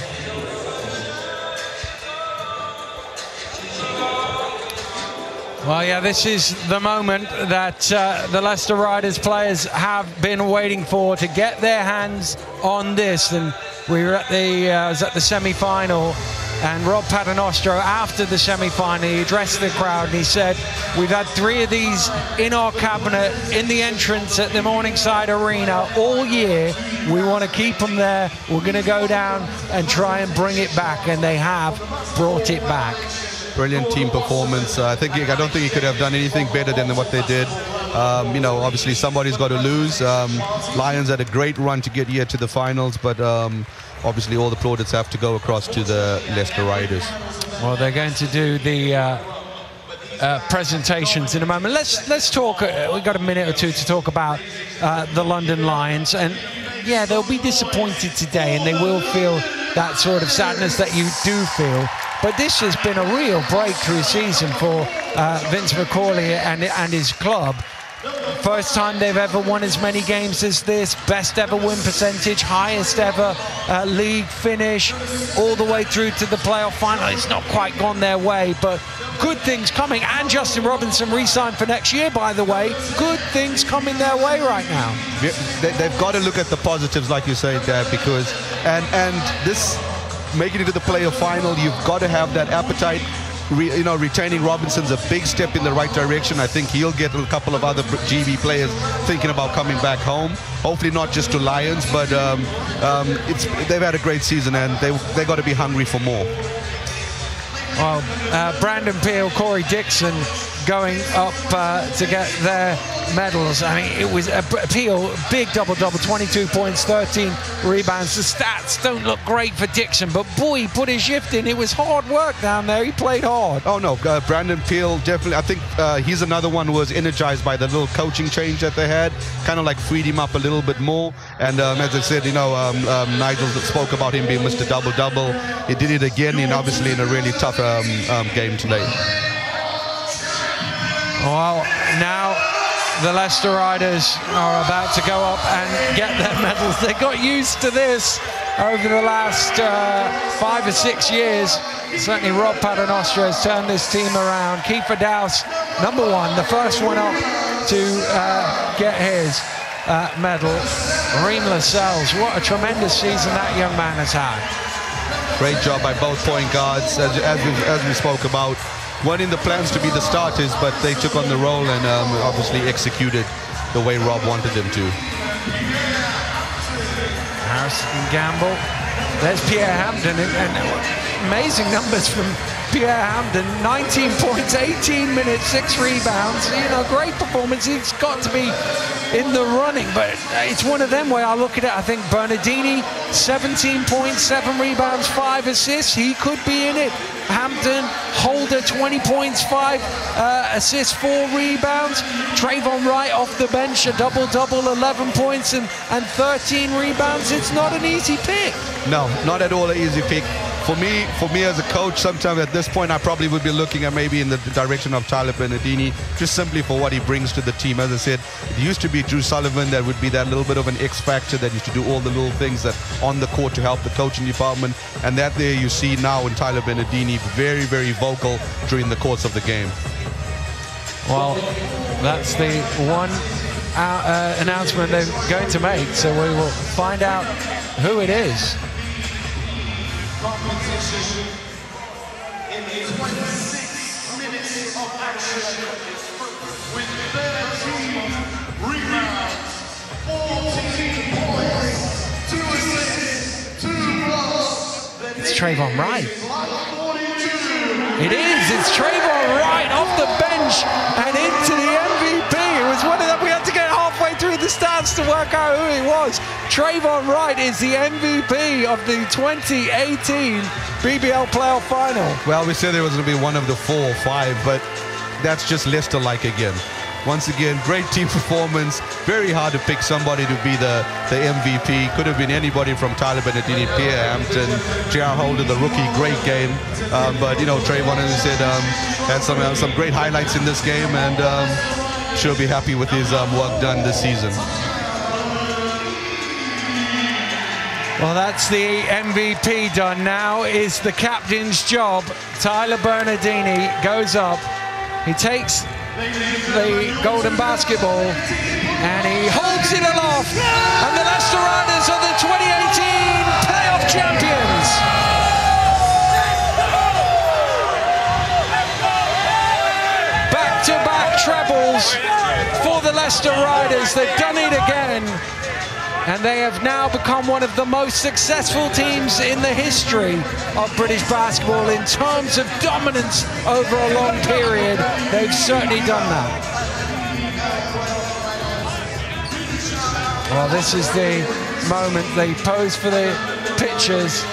Well, yeah, this is the moment that the Leicester Riders players have been waiting for, to get their hands on this. And we were at the was at the semi-final, and Rob Paternoster, after the semi-final, he addressed the crowd and he said, we've had 3 of these in our cabinet in the entrance at the Morningside Arena all year. We want to keep them there. We're going to go down and try and bring it back, and they have brought it back. Brilliant team performance. I don't think he could have done anything better than what they did. You know, obviously somebody's got to lose. Lions had a great run to get here to the finals, but obviously all the plaudits have to go across to the Leicester Riders. Well, they're going to do the presentations in a moment. Let's talk. We've got a minute or two to talk about the London Lions, and yeah, they'll be disappointed today, and they will feel that sort of sadness that you do feel. But this has been a real breakthrough season for Vince McCauley and his club. First time they've ever won as many games as this, best ever win percentage, highest ever league finish, all the way through to the playoff final. It's not quite gone their way, but good things coming. And Justin Robinson re-signed for next year, by the way. Good things coming their way right now. They've got to look at the positives, like you said, Dad, because and this making it to the playoff final, you've got to have that appetite. Retaining Robinson's a big step in the right direction. I think he'll get a couple of other GB players thinking about coming back home. Hopefully not just to Lions, but they've had a great season, and they got to be hungry for more. Well, Brandon Peel, Corey Dixon going up to get their medals. I mean, it was Peel, big double-double, 22 points, 13 rebounds. The stats don't look great for Dixon, but boy, he put his shift in. It was hard work down there. He played hard. Oh, no, Brandon Peel, definitely. I think he's another one who was energized by the little coaching change that they had, kind of like freed him up a little bit more. And as I said, Nigel spoke about him being Mr. Double-Double. He did it again, and obviously in a really tough game today. Well, now the Leicester Riders are about to go up and get their medals. They got used to this over the last 5 or 6 years. Certainly Rob Paternostre has turned this team around. Kiefer Dowse, #1, the first one up to get his medal. Reem Lascelles, what a tremendous season that young man has had. Great job by both point guards, as we spoke about. Weren't in the plans to be the starters, but they took on the role and obviously executed the way Rob wanted them to. Harrison Gamble. There's Pierre Hampden, and amazing numbers from Pierre Hampden. 19 points, 18 minutes, 6 rebounds. Great performance. He's got to be in the running, but it's one of them where I look at it, I think Bernardini, 17 points, 7 rebounds, 5 assists. He could be in it. Hampton, Holder, 20 points, 5 assists, 4 rebounds. Trayvon Wright off the bench, a double-double, 11 points and 13 rebounds. It's not an easy pick. No, not at all an easy pick. For me as a coach, sometimes at this point I probably would be looking at maybe in the direction of Tyler Bernardini, just simply for what he brings to the team. As I said, it used to be Drew Sullivan that would be that little bit of an X factor that used to do all the little things that on the court to help the coaching department, and that there you see now in Tyler Bernardini, very, very vocal during the course of the game. Well, that's the one announcement they're going to make, so we will find out who it is. Competition in 26 minutes of action with 13 rebounds, 14 points, 2 assists, 2 blocks. It's Trayvon Wright. It is. It's Trayvon Wright off the bench and into the MVP. It was one of them. We had to get halfway through the stats to work out who it was. Trayvon Wright is the MVP of the 2018 BBL playoff final. Well, we said it was going to be one of the 4 or 5, but that's just Leicester-like again. Once again, great team performance. Very hard to pick somebody to be the MVP. Could have been anybody from Tyler Bernardini, Pierre Hampton, J.R. Holder, the rookie. Great game. But, Trayvon, as I said, had some great highlights in this game, and she'll be happy with his work done this season. Well, that's the MVP done. Now is the captain's job. Tyler Bernardini goes up. He takes the golden basketball and he holds it aloft. And the Leicester Riders are the 2018 playoff champions. Back-to-back trebles for the Leicester Riders. They've done it again. And they have now become one of the most successful teams in the history of British basketball in terms of dominance over a long period. They've certainly done that. Well, this is the moment they pose for the pictures,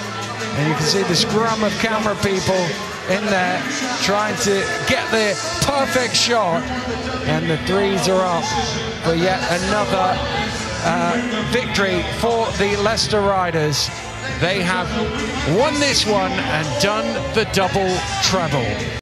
and you can see the scrum of camera people in there trying to get the perfect shot, and the threes are up for yet another victory for the Leicester Riders. They have won this one and done the double treble.